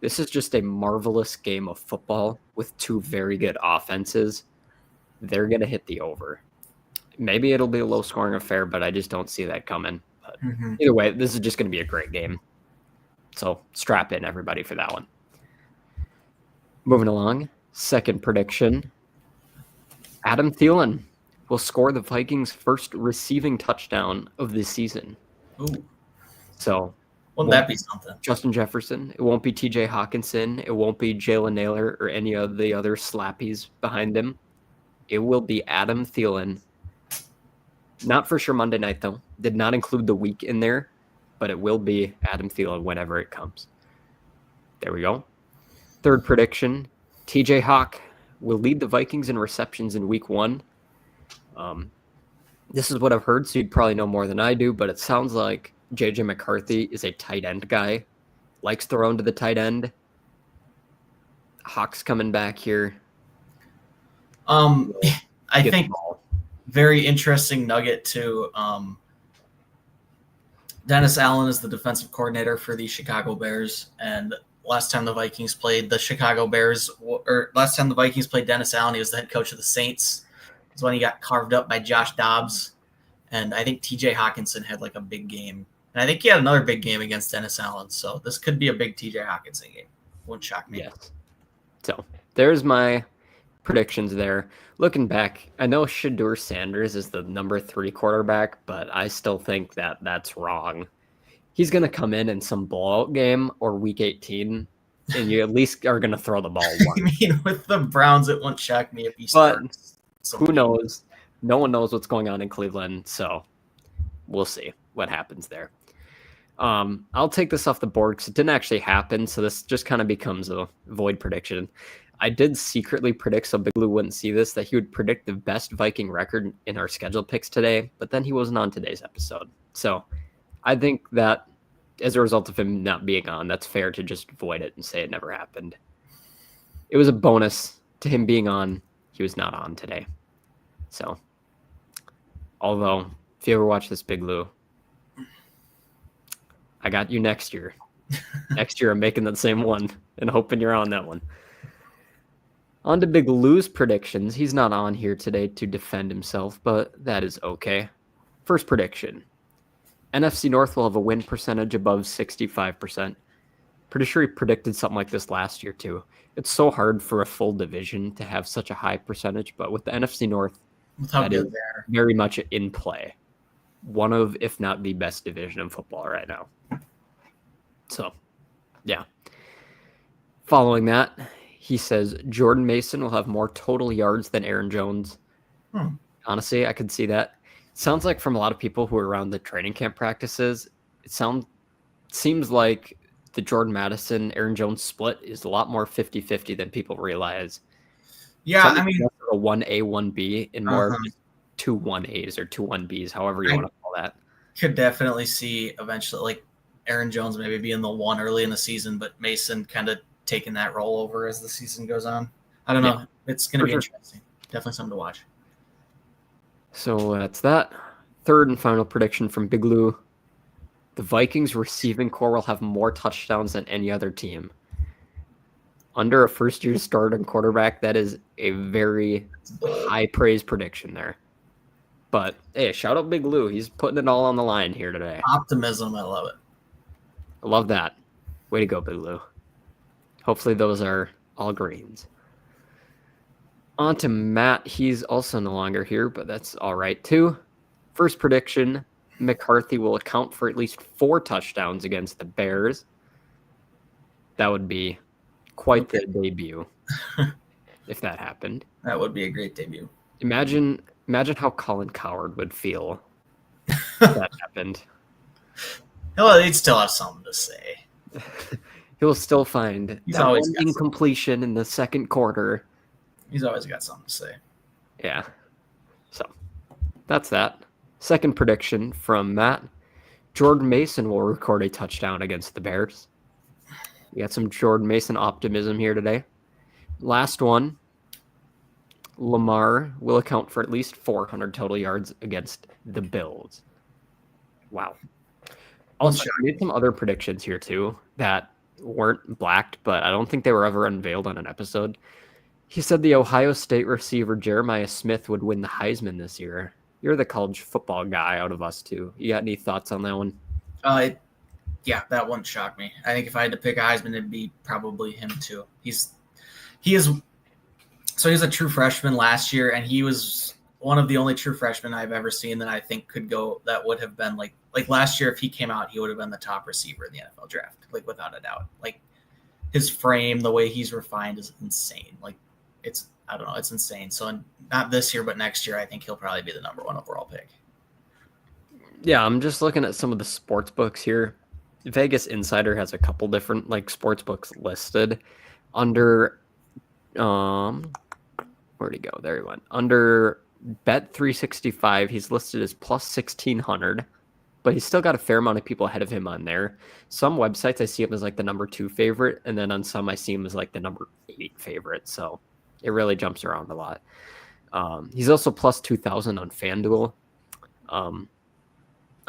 S1: This is just a marvelous game of football with two very good offenses. They're going to hit the over. Maybe it'll be a low-scoring affair, but I just don't see that coming. But either way, this is just going to be a great game. So strap in, everybody, for that one. Moving along, second prediction. Adam Thielen will score the Vikings' first receiving touchdown of the season.
S2: Ooh.
S1: So
S2: wouldn't that be something?
S1: Justin Jefferson. It won't be TJ Hawkinson. It won't be Jalen Naylor or any of the other slappies behind him. It will be Adam Thielen. Not for sure Monday night, though. Did not include the week in there, but it will be Adam Thielen whenever it comes. There we go. Third prediction, TJ Hawk will lead the Vikings in receptions in week 1. This is what I've heard, so you'd probably know more than I do, but it sounds like JJ McCarthy is a tight end guy, likes throwing to the tight end. Hawk's coming back here.
S2: I think very interesting nugget too. Dennis Allen is the defensive coordinator for the Chicago Bears, and last time the Vikings played the Chicago Bears, or last time the Vikings played Dennis Allen, he was the head coach of the Saints. It's when he got carved up by Josh Dobbs, and I think TJ Hawkinson had like a big game, and I think he had another big game against Dennis Allen. So this could be a big TJ Hawkinson game. Wouldn't shock me.
S1: Yes. So there's my predictions there. Looking back, I know Shedeur Sanders is the number 3 quarterback, but I still think that that's wrong. He's going to come in some blowout game or week 18, and you at least are going to throw the ball once.
S2: I mean, with the Browns, it wouldn't shock me if he starts.
S1: Who knows? No one knows what's going on in Cleveland, so we'll see what happens there. I'll take this off the board because it didn't actually happen, so this just kind of becomes a void prediction. I did secretly predict, so Big Lou wouldn't see this, that he would predict the best Viking record in our scheduled picks today, but then he wasn't on today's episode. So I think that as a result of him not being on, that's fair to just void it and say it never happened. It was a bonus to him being on. He was not on today. So, although, if you ever watch this, Big Lou, I got you next year. Next year, I'm making that same one and hoping you're on that one. On to Big Lou's predictions. He's not on here today to defend himself, but that is okay. First prediction. NFC North will have a win percentage above 65%. Pretty sure he predicted something like this last year, too. It's so hard for a full division to have such a high percentage, but with the NFC North, that is very much in play. One of, if not the best division in football right now. So, yeah. Following that, he says Jordan Mason will have more total yards than Aaron Jones. Honestly, I could see that. Sounds like from a lot of people who are around the training camp practices, it seems like the Jordan Madison, Aaron Jones split is a lot more 50-50 than people realize.
S2: Yeah, I mean,
S1: a 1A, 1B, and more of two 1As or two 1Bs, however you want to call that.
S2: Could definitely see eventually, like Aaron Jones maybe being the one early in the season, but Mason kind of taking that role over as the season goes on. I don't know. Yeah, it's going to be interesting. Definitely something to watch.
S1: So that's that. Third and final prediction from Big Lou. The Vikings receiving core will have more touchdowns than any other team. Under a first-year starting quarterback, that is a very high praise prediction there. But, hey, shout out Big Lou. He's putting it all on the line here today.
S2: Optimism. I love it.
S1: I love that. Way to go, Big Lou. Hopefully those are all greens. On to Matt. He's also no longer here, but that's all right, too. First prediction, McCarthy will account for at least 4 touchdowns against the Bears. That would be quite the debut if that happened.
S2: That would be a great debut.
S1: Imagine how Colin Cowherd would feel if that happened.
S2: Well, he'd still have something to say.
S1: He'll still find that one incompletion in the second quarter.
S2: He's always got something to say.
S1: Yeah. So that's that. Second prediction from Matt. Jordan Mason will record a touchdown against the Bears. We got some Jordan Mason optimism here today. Last one. Lamar will account for at least 400 total yards against the Bills. Wow. Also, I made some other predictions here too that weren't blacked, but I don't think they were ever unveiled on an episode. He said the Ohio State receiver Jeremiah Smith would win the Heisman this year. You're the college football guy out of us two. You got any thoughts on that one?
S2: Yeah, that wouldn't shock me. I think if I had to pick a Heisman, it'd be probably him too. He was a true freshman last year, and he was one of the only true freshmen I've ever seen that I think could go. That would have been like last year. If he came out, he would have been the top receiver in the NFL draft, like without a doubt. Like his frame, the way he's refined is insane. Like it's insane. So not this year, but next year, I think he'll probably be the number 1 overall pick.
S1: Yeah, I'm just looking at some of the sports books here. Vegas Insider has a couple different sports books listed under where'd he go? There he went. Under Bet 365, he's listed as plus 1,600, but he's still got a fair amount of people ahead of him on there. Some websites I see him as like the number 2 favorite, and then on some I see him as like the number 8 favorite. So it really jumps around a lot. He's also plus 2,000 on FanDuel. On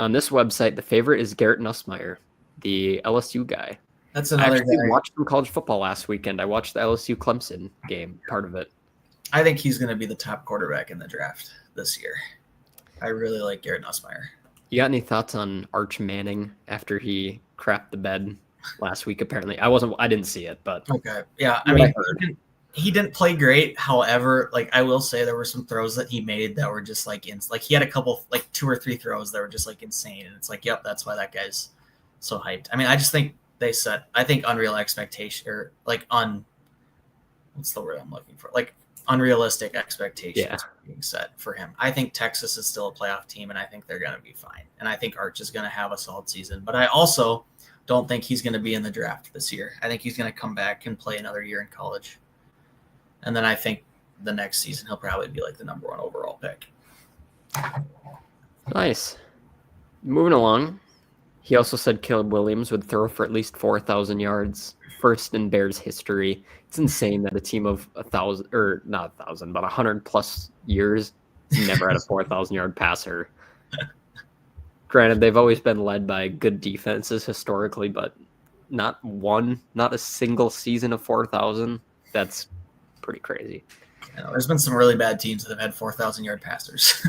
S1: this website, the favorite is Garrett Nussmeier, the LSU guy.
S2: That's
S1: I
S2: another
S1: actually
S2: guy.
S1: watched some college football last weekend. I watched the LSU Clemson game, part of it.
S2: I think he's going to be the top quarterback in the draft this year. I really like Garrett Nussmeier.
S1: You got any thoughts on Arch Manning after he crapped the bed last week? Apparently, I didn't see it, but
S2: Okay, yeah. I
S1: What
S2: mean,
S1: I heard.
S2: he didn't play great. However, I will say there were some throws that he made that were just he had a couple 2 or 3 throws that were just insane, and it's yep, that's why that guy's so hyped. I mean, I just think they set unreal expectation or what's the word I'm looking for? Unrealistic expectations being set for him. I think Texas is still a playoff team, and I think they're going to be fine. And I think Arch is going to have a solid season. But I also don't think he's going to be in the draft this year. I think he's going to come back and play another year in college. And then I think the next season he'll probably be the number 1 overall pick.
S1: Nice. Moving along, he also said Caleb Williams would throw for at least 4,000 yards, first in Bears history. It's insane that a team of 1,000, or not 1,000, but 100 plus years never had a 4,000 yard passer. Granted, they've always been led by good defenses historically, but not a single season of 4,000. That's pretty crazy.
S2: There's been some really bad teams that have had 4,000 yard passers.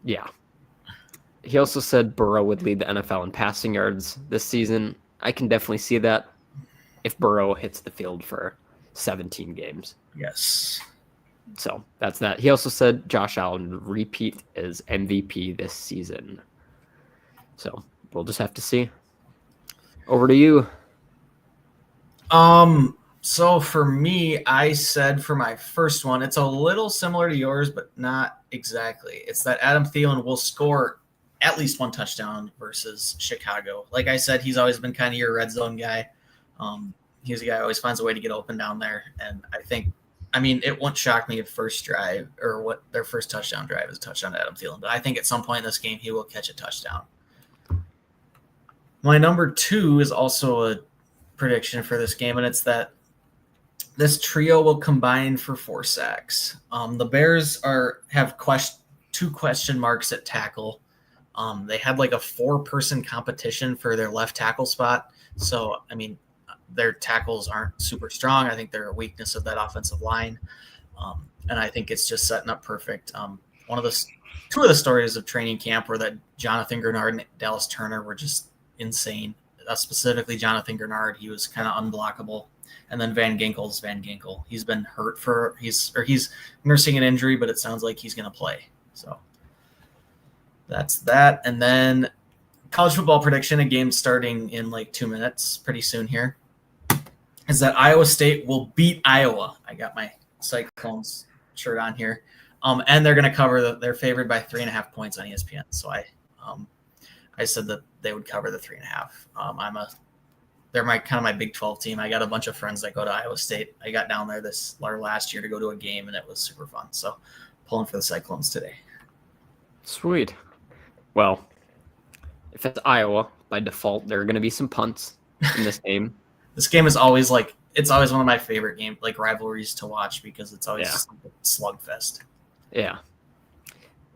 S1: Yeah. He also said Burrow would lead the NFL in passing yards this season. I can definitely see that if Burrow hits the field for 17 games.
S2: Yes.
S1: So that's that. He also said Josh Allen would repeat as MVP this season. So we'll just have to see. Over to you.
S2: So for me, I said for my first one, it's a little similar to yours, but not exactly. It's that Adam Thielen will score at least 1 touchdown versus Chicago. Like I said, he's always been kind of your red zone guy. He's a guy who always finds a way to get open down there. And it won't shock me if their first touchdown drive is a touchdown to Adam Thielen. But I think at some point in this game, he will catch a touchdown. My number 2 is also a prediction for this game, and it's that this trio will combine for 4 sacks. The Bears have 2 question marks at tackle. They had a 4-person competition for their left tackle spot. So, their tackles aren't super strong. I think they're a weakness of that offensive line. And I think it's just setting up perfect. 2 of the stories of training camp were that Jonathan Grenard and Dallas Turner were just insane. Specifically Jonathan Grenard, he was kind of unblockable. And then Van Ginkel's Van Ginkel. He's been hurt he's nursing an injury, but it sounds like he's going to play. So that's that. And then college football prediction, a game starting in 2 minutes, pretty soon here, is that Iowa State will beat Iowa. I got my Cyclones shirt on here. And they're going to cover they're favored by 3.5 points on ESPN. So I said that they would cover the 3.5. They're my Big 12 team. I got a bunch of friends that go to Iowa State. I got down there last year to go to a game, and it was super fun. So pulling for the Cyclones today.
S1: Sweet. Well, if it's Iowa, by default, there are going to be some punts in this game.
S2: This game is always it's always one of my favorite rivalries to watch because it's always just like a slugfest.
S1: Yeah,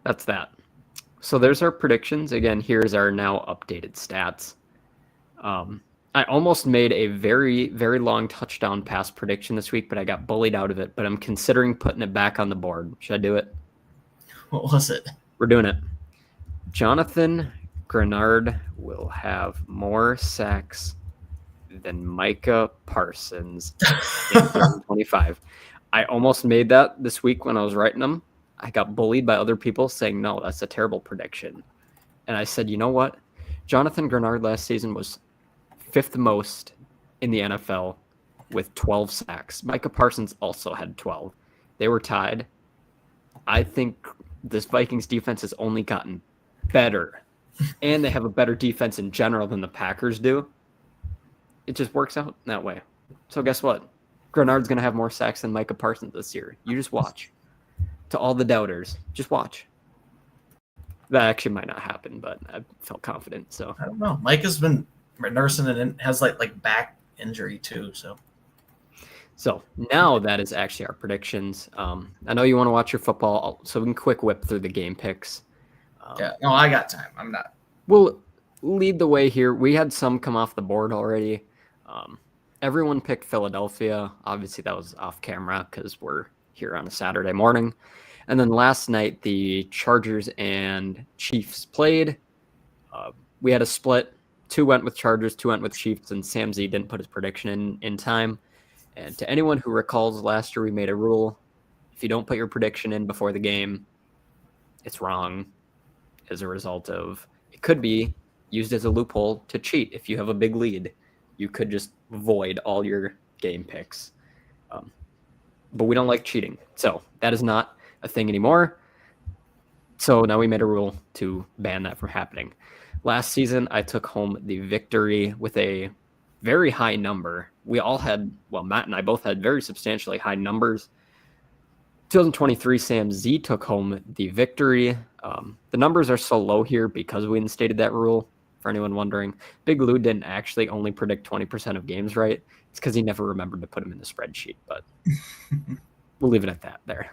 S1: that's that. So there's our predictions. Again, here's our now updated stats. I almost made a very, very long touchdown pass prediction this week, but I got bullied out of it. But I'm considering putting it back on the board. Should I do it?
S2: What was it?
S1: We're doing it. Jonathan Grenard will have more sacks than Micah Parsons in 2025. I almost made that this week when I was writing them. I got bullied by other people saying, no, that's a terrible prediction. And I said, you know what? Jonathan Grenard last season was 5th most in the NFL with 12 sacks. Micah Parsons also had 12. They were tied. I think this Vikings defense has only gotten better. And they have a better defense in general than the Packers do. It just works out that way. So guess what? Grenard's going to have more sacks than Micah Parsons this year. You just watch. To all the doubters, just watch. That actually might not happen, but I felt confident. So
S2: I don't know. Micah's been nursing it and has like back injury too.
S1: So now that is actually our predictions. I know you want to watch your football, so we can quick whip through the game picks.
S2: Yeah, no, I got time. I'm not.
S1: We'll lead the way here. We had some come off the board already. Everyone picked Philadelphia. Obviously, that was off camera because we're here on a Saturday morning. And then last night, the Chargers and Chiefs played. We had a split. 2 went with Chargers, 2 went with Chiefs, and Sam Z didn't put his prediction in time. And to anyone who recalls last year, we made a rule. If you don't put your prediction in before the game, it's wrong as a result of it could be used as a loophole to cheat. If you have a big lead, you could just void all your game picks. But we don't like cheating. So that is not a thing anymore. So now we made a rule to ban that from happening. Last season, I took home the victory with a very high number. We all had, well, Matt and I both had very substantially high numbers. 2023, Sam Z took home the victory. The numbers are so low here because we instated that rule, for anyone wondering. Big Lou didn't actually only predict 20% of games right. It's because he never remembered to put them in the spreadsheet, but we'll leave it at that there.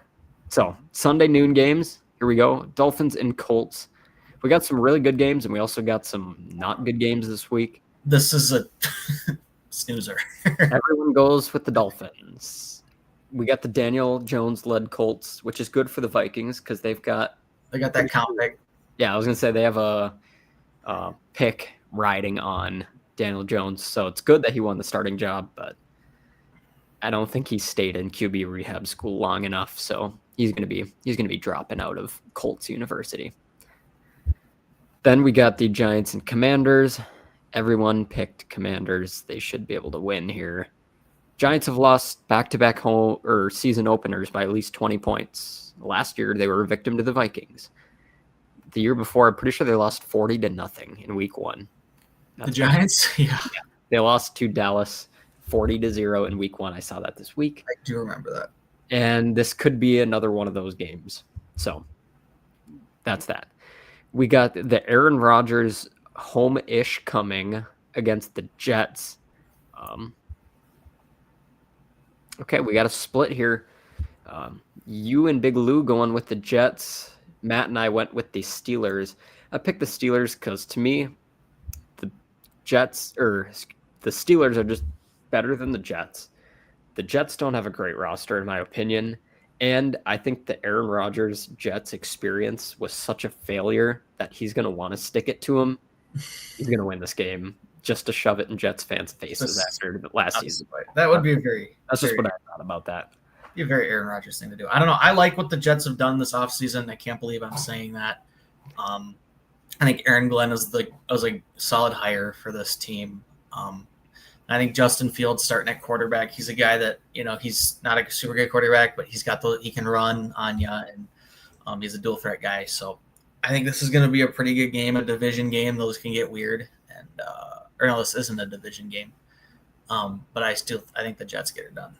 S1: So, Sunday noon games. Here we go. Dolphins and Colts. We got some really good games, and we also got some not good games this week.
S2: This is a snoozer.
S1: Everyone goes with the Dolphins. We got the Daniel Jones-led Colts, which is good for the Vikings because they got
S2: that count pick.
S1: Yeah, I was going to say they have a pick riding on Daniel Jones, so it's good that he won the starting job, but I don't think he stayed in QB rehab school long enough, so he's going to be dropping out of Colts University. Then we got the Giants and Commanders. Everyone picked Commanders. They should be able to win here. Giants have lost back-to-back home or season openers by at least 20 points. Last year, they were a victim to the Vikings. The year before, I'm pretty sure they lost 40-0 in week 1.
S2: The Giants? Yeah.
S1: They lost to Dallas 40-0 in week 1. I saw that this week.
S2: I do remember that.
S1: And this could be another one of those games. So that's that. We got the Aaron Rodgers home-ish coming against the Jets. Okay, we got a split here. You and Big Lou going with the Jets. Matt and I went with the Steelers. I picked the Steelers because to me, the Steelers are just better than the Jets. The Jets don't have a great roster, in my opinion. And I think the Aaron Rodgers Jets experience was such a failure that he's going to want to stick it to him. He's going to win this game just to shove it in Jets fans' faces after the last season.
S2: That would be a very...
S1: That's just what I thought about that.
S2: Be a very Aaron Rodgers thing to do. I don't know. I like what the Jets have done this offseason. I can't believe I'm saying that. I think Aaron Glenn was a solid hire for this team. I think Justin Fields starting at quarterback. He's a guy that, he's not a super good quarterback, but he can run on you, and he's a dual threat guy. So I think this is going to be a pretty good game, a division game. Those can get weird, and no, this isn't a division game. But I think the Jets get it done.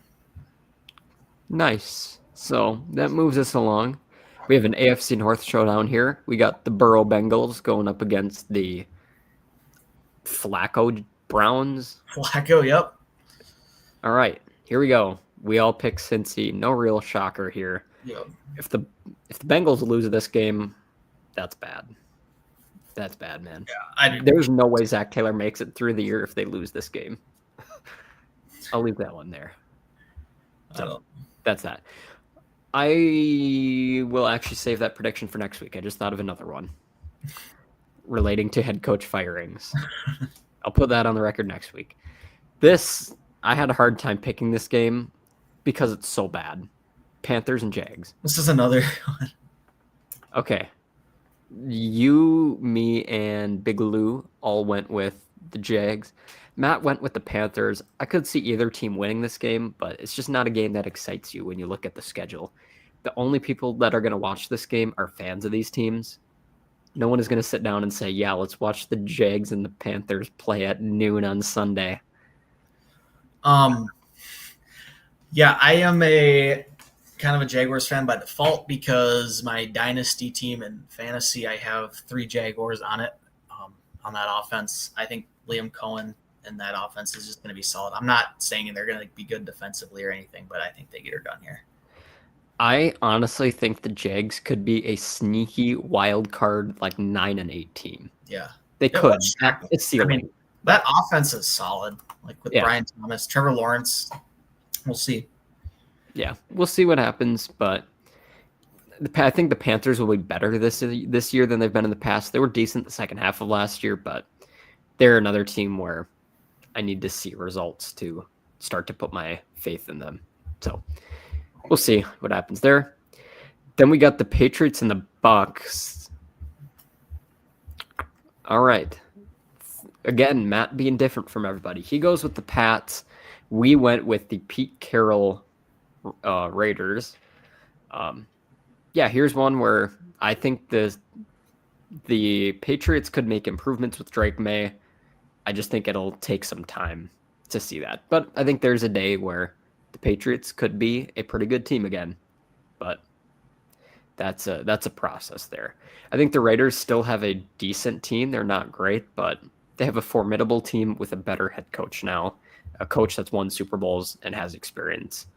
S1: Nice. So that moves us along. We have an AFC North showdown here. We got the Burrow Bengals going up against the Flacco Browns.
S2: Flacco, yep.
S1: All right, here we go. We all pick Cincy. No real shocker here.
S2: Yep.
S1: If the Bengals lose this game, that's bad. That's bad, man.
S2: Yeah,
S1: There's no way Zach Taylor makes it through the year if they lose this game. I'll leave that one there. So that's that. I will actually save that prediction for next week. I just thought of another one relating to head coach firings. I'll put that on the record next week. I had a hard time picking this game because it's so bad. Panthers and Jags.
S2: This is another one.
S1: Okay. You, me, and Big Lou all went with the Jags. Matt went with the Panthers. I could see either team winning this game, but it's just not a game that excites you when you look at the schedule. The only people that are going to watch this game are fans of these teams. No one is going to sit down and say, yeah, let's watch the Jags and the Panthers play at noon on Sunday.
S2: Yeah, I am a kind of a Jaguars fan by default because my dynasty team in fantasy, I have 3 Jaguars on it, on that offense. I think Liam Cohen and that offense is just going to be solid. I'm not saying they're going to be good defensively or anything, but I think they get her done here.
S1: I honestly think the Jags could be a sneaky wild card, like 9-8 team.
S2: Yeah,
S1: They could. It's ceiling.
S2: I mean, that offense is solid. Like with Brian Thomas, Trevor Lawrence, we'll see.
S1: Yeah, we'll see what happens, but I think the Panthers will be better this year than they've been in the past. They were decent the second half of last year, but they're another team where I need to see results to start to put my faith in them. So we'll see what happens there. Then we got the Patriots and the Bucks. All right. Again, Matt being different from everybody. He goes with the Pats. We went with the Pete Carroll Raiders. Here's one where I think the Patriots could make improvements with Drake May. I just think it'll take some time to see that. But I think there's a day where the Patriots could be a pretty good team again. But that's a process there. I think the Raiders still have a decent team. They're not great, but they have a formidable team with a better head coach now, a coach that's won Super Bowls and has experience.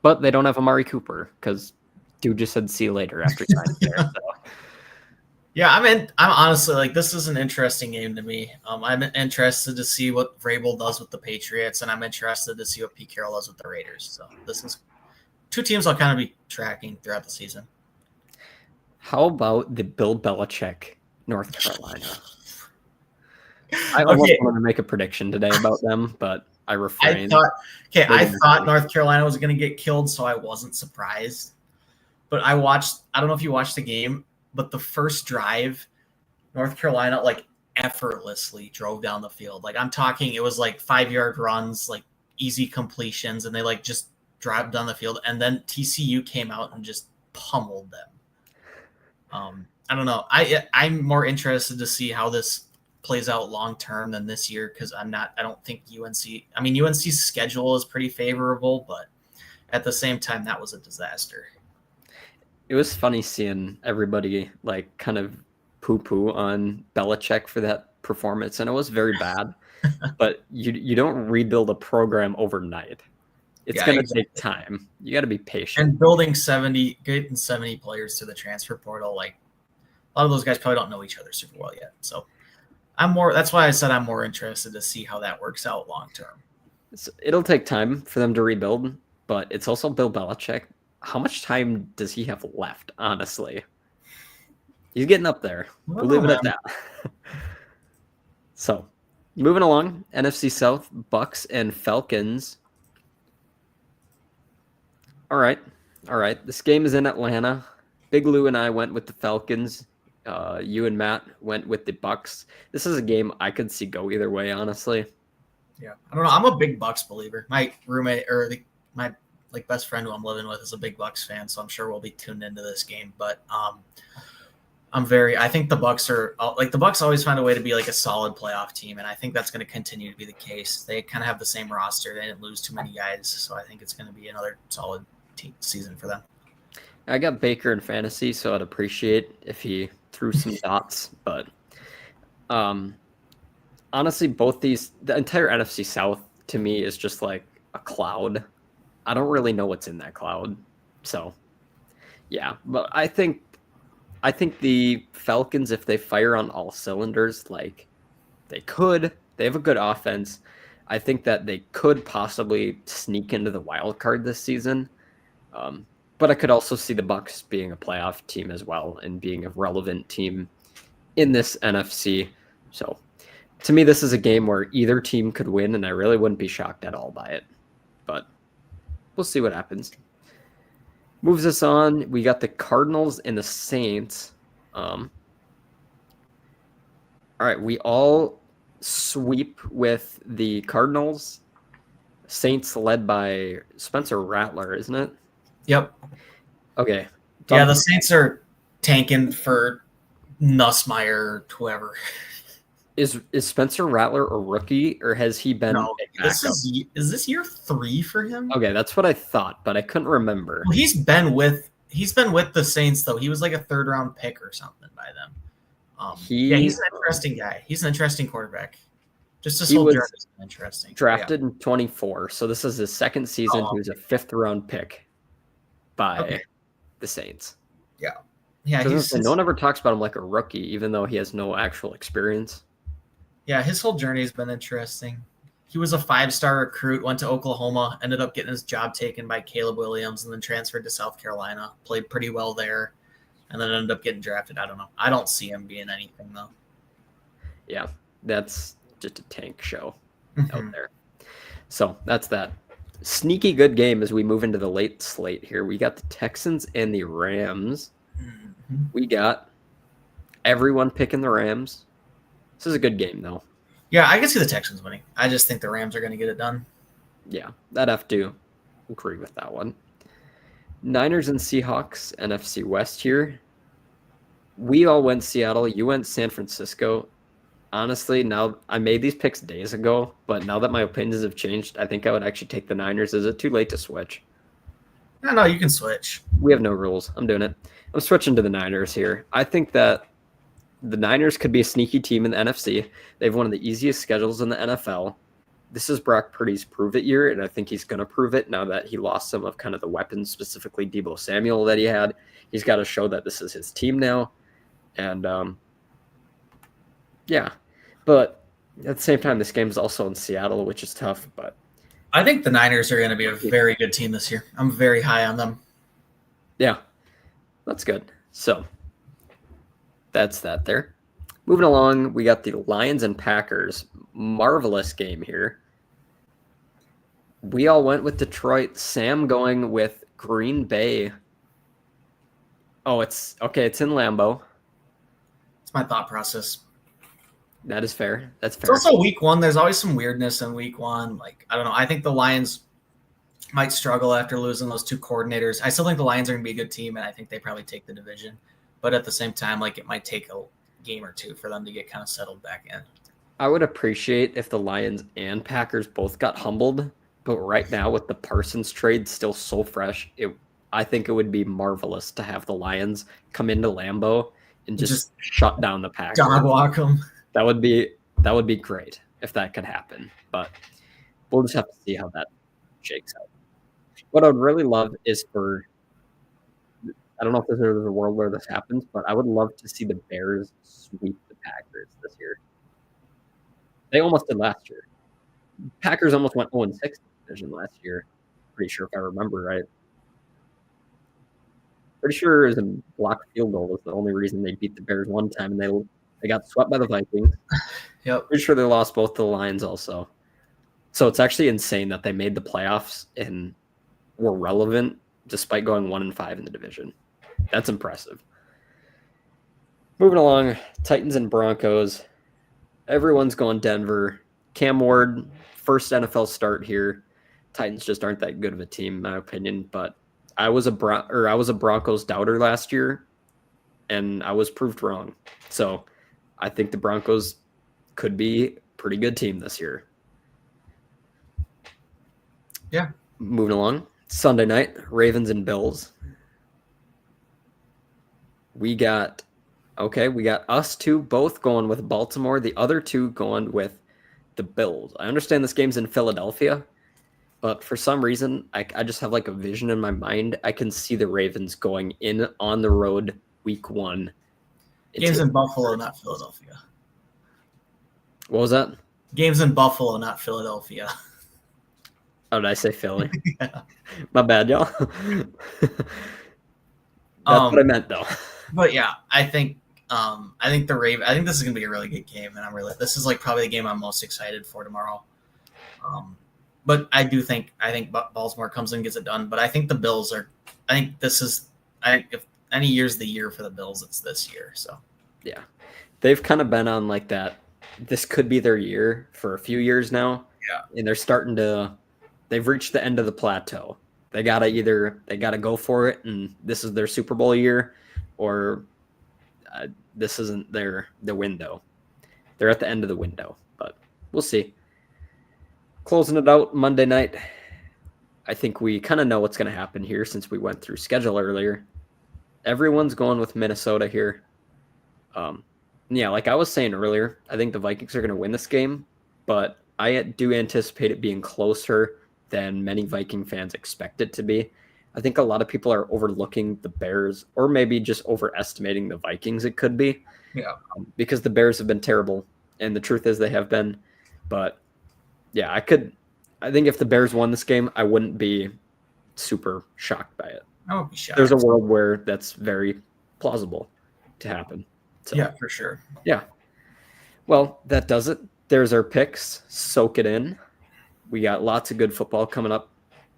S1: But they don't have Amari Cooper because dude just said see you later after signing there. So.
S2: Yeah, I'm honestly like this is an interesting game to me. I'm interested to see what Vrabel does with the Patriots, and I'm interested to see what Pete Carroll does with the Raiders. So this is 2 teams I'll kind of be tracking throughout the season.
S1: How about the Bill Belichick, North Carolina? I almost wanted to make a prediction today about them, but I refrained.
S2: I thought North Carolina was going to get killed, so I wasn't surprised. But I don't know if you watched the game, but the first drive, North Carolina like effortlessly drove down the field. Like I'm talking, it was like 5-yard runs, like easy completions, and they like just drive down the field. And then TCU came out and just pummeled them. I don't know. I'm more interested to see how this plays out long term than this year because I don't think UNC's schedule is pretty favorable, but at the same time that was a disaster.
S1: It was funny seeing everybody like kind of poo-poo on Belichick for that performance, and it was very bad. But you don't rebuild a program overnight. It's going to take time. You got to be patient.
S2: And getting 70 players to the transfer portal, like a lot of those guys probably don't know each other super well yet. So that's why I said I'm more interested to see how that works out long term.
S1: It'll take time for them to rebuild, but it's also Bill Belichick. How much time does he have left, honestly? He's getting up there. We'll leave it at that. So, moving along, NFC South, Bucks and Falcons. All right. This game is in Atlanta. Big Lou and I went with the Falcons. You and Matt went with the Bucks. This is a game I could see go either way, honestly.
S2: Yeah, I don't know. I'm a big Bucks believer. My roommate my best friend who I'm living with is a big Bucks fan, so I'm sure we'll be tuned into this game. But I think the Bucks are like the Bucks always find a way to be like a solid playoff team, and I think that's going to continue to be the case. They kind of have the same roster. They didn't lose too many guys, so I think it's going to be another solid season for them.
S1: I got Baker in fantasy, so I'd appreciate if he threw some dots. But honestly, the entire NFC South to me is just like a cloud. I don't really know what's in that cloud. So yeah, but I think the Falcons, if they fire on all cylinders, like they have a good offense. I think that they could possibly sneak into the wild card this season. But I could also see the Bucks being a playoff team as well and being a relevant team in this NFC. So to me, this is a game where either team could win, and I really wouldn't be shocked at all by it. But we'll see what happens. Moves us on. We got the Cardinals and the Saints. All right, we all sweep with the Cardinals. Saints led by Spencer Rattler, isn't it?
S2: Yep.
S1: Okay.
S2: Yeah, the Saints are tanking for Nussmeier, whoever.
S1: Is Spencer Rattler a rookie, or has he been?
S2: No, is this year 3 for him?
S1: Okay, that's what I thought, but I couldn't remember.
S2: Well, he's been with the Saints though. He was like a 3rd round pick or something by them. He's an interesting guy. He's an interesting quarterback. Just his whole journey is interesting.
S1: Drafted in 24, so this is his 2nd season. He was a 5th round pick by the Saints.
S2: Yeah.
S1: No one ever talks about him like a rookie, even though he has no actual experience.
S2: Yeah, his whole journey has been interesting. He was a 5-star recruit, went to Oklahoma, ended up getting his job taken by Caleb Williams, and then transferred to South Carolina. Played pretty well there, and then ended up getting drafted. I don't know. I don't see him being anything, though.
S1: Yeah, that's just a tank show out there. So that's that. Sneaky good game as we move into the late slate here. We got the Texans and the Rams. We got everyone picking the Rams. This is a good game, though.
S2: Yeah, I can see the Texans winning. I just think the Rams are going to get it done.
S1: Yeah, I'd have to agree with that one. Niners and Seahawks, NFC West here. We all went Seattle. You went San Francisco. Honestly, now I made these picks days ago, but now that my opinions have changed, I think I would actually take the Niners. Is it too late to switch?
S2: No, you can switch.
S1: We have no rules. I'm doing it. I'm switching to the Niners here. I think that the Niners could be a sneaky team in the NFC. They have one of the easiest schedules in the NFL. This is Brock Purdy's prove it year, and I think he's going to prove it now that he lost some of kind of the weapons, specifically Deebo Samuel that he had. He's got to show that this is his team now. And, yeah. But at the same time, this game is also in Seattle, which is tough. But
S2: I think the Niners are going to be a very good team this year. I'm very high on them.
S1: Yeah, that's good. So that's that there. Moving along, we got the Lions and Packers. Marvelous game here. We all went with Detroit. Sam going with Green Bay. Oh, it's okay. It's in Lambeau.
S2: It's my thought process.
S1: That is fair. That's fair.
S2: It's also week 1. There's always some weirdness in week 1. Like, I don't know. I think the Lions might struggle after losing those 2 coordinators. I still think the Lions are going to be a good team, and I think they probably take the division. But at the same time, like, it might take a game or 2 for them to get kind of settled back in.
S1: I would appreciate if the Lions and Packers both got humbled. But right now, with the Parsons trade still so fresh, I think it would be marvelous to have the Lions come into Lambeau and just shut down the Packers.
S2: Dog walk them.
S1: That would be great if that could happen. But we'll just have to see how that shakes out. What I would really love is I don't know if there's a world where this happens, but I would love to see the Bears sweep the Packers this year. They almost did last year. Packers almost went 0-6 in the division last year. Pretty sure if I remember right. Pretty sure it was a blocked field goal was the only reason they beat the Bears one time, and they got swept by the Vikings.
S2: Yep.
S1: Pretty sure they lost both the Lions also. So it's actually insane that they made the playoffs and were relevant despite going 1-5 in the division. That's impressive. Moving along, Titans and Broncos. Everyone's going Denver. Cam Ward, first NFL start here. Titans just aren't that good of a team, in my opinion. But I was a Broncos doubter last year, and I was proved wrong. So I think the Broncos could be a pretty good team this year.
S2: Yeah.
S1: Moving along, Sunday night, Ravens and Bills. we got us two both going with Baltimore. The other two going with the Bills. I understand this game's in Philadelphia, but for some reason, I just have like a vision in my mind. I can see the Ravens going in on the road week 1.
S2: Games in Buffalo, not Philadelphia.
S1: What was that?
S2: Games in Buffalo, not Philadelphia.
S1: Oh, did I say Philly?
S2: Yeah.
S1: My bad, y'all. That's what I meant, though.
S2: But yeah, I think the Ravens. I think this is gonna be a really good game, and this is like probably the game I'm most excited for tomorrow. But I think Baltimore comes in and gets it done. But I think the Bills are. I think if any year's the year for the Bills, it's this year. So
S1: yeah, they've kind of been on like that. This could be their year for a few years now.
S2: Yeah,
S1: and they're starting to. They've reached the end of the plateau. They gotta go for it, and this is their Super Bowl year, or this isn't the window. They're at the end of the window, but we'll see. Closing it out Monday night. I think we kind of know what's going to happen here since we went through schedule earlier. Everyone's going with Minnesota here. Yeah, like I was saying earlier, I think the Vikings are going to win this game, but I do anticipate it being closer than many Viking fans expect it to be. I think a lot of people are overlooking the Bears, or maybe just overestimating the Vikings. It could be, because the Bears have been terrible, and the truth is they have been. But yeah, I think if the Bears won this game, I wouldn't be super shocked by it.
S2: I would be shocked.
S1: There's a world where that's very plausible to happen. So,
S2: yeah, for sure.
S1: Yeah. Well, that does it. There's our picks. Soak it in. We got lots of good football coming up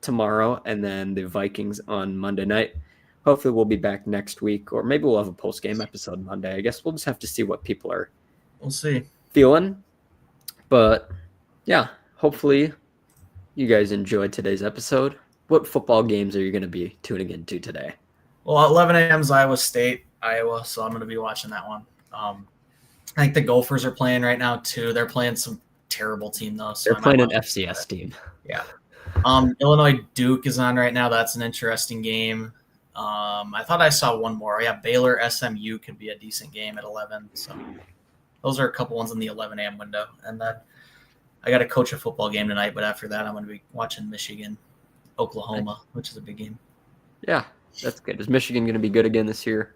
S1: tomorrow, and then the Vikings on Monday night. Hopefully we'll be back next week, or maybe we'll have a post-game episode Monday. I guess we'll just have to see what people are feeling. But yeah, hopefully you guys enjoyed today's episode. What football games are you going to be tuning into today?
S2: Well, at 11 a.m. is Iowa State, Iowa, so I'm going to be watching that one. I think the Gophers are playing right now, too. They're playing some terrible team, though. So
S1: they're playing an FCS team.
S2: Yeah. Illinois Duke is on right now. That's an interesting game. I thought I saw one more. Yeah, Baylor SMU could be a decent game at 11. So those are a couple ones in the 11 a.m. window. And then I got to coach a football game tonight, but after that I'm going to be watching Michigan, Oklahoma, which is a big game.
S1: Yeah, that's good. Is Michigan going to be good again this year?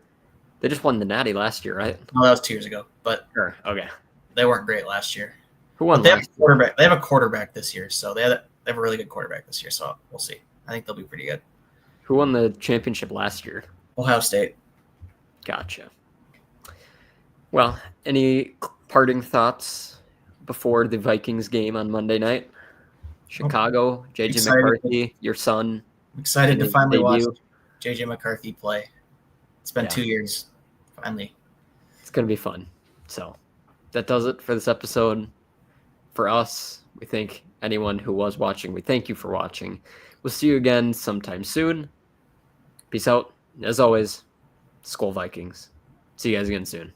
S1: They just won the Natty last year, right?
S2: No, that was 2 years ago. But
S1: sure. Okay.
S2: They weren't great last year.
S1: Who won?
S2: They have a quarterback. They have a quarterback this year, so they have a really good quarterback this year. So we'll see. I think they'll be pretty good.
S1: Who won the championship last year?
S2: Ohio State.
S1: Gotcha. Well, any parting thoughts before the Vikings game on Monday night? Chicago, JJ McCarthy, your son.
S2: I'm excited to finally watch JJ McCarthy play. It's been 2 years. Finally.
S1: It's going to be fun. So that does it for this episode. For us, we thank anyone who was watching. We thank you for watching. We'll see you again sometime soon. Peace out. As always, SKOL Vikings. See you guys again soon.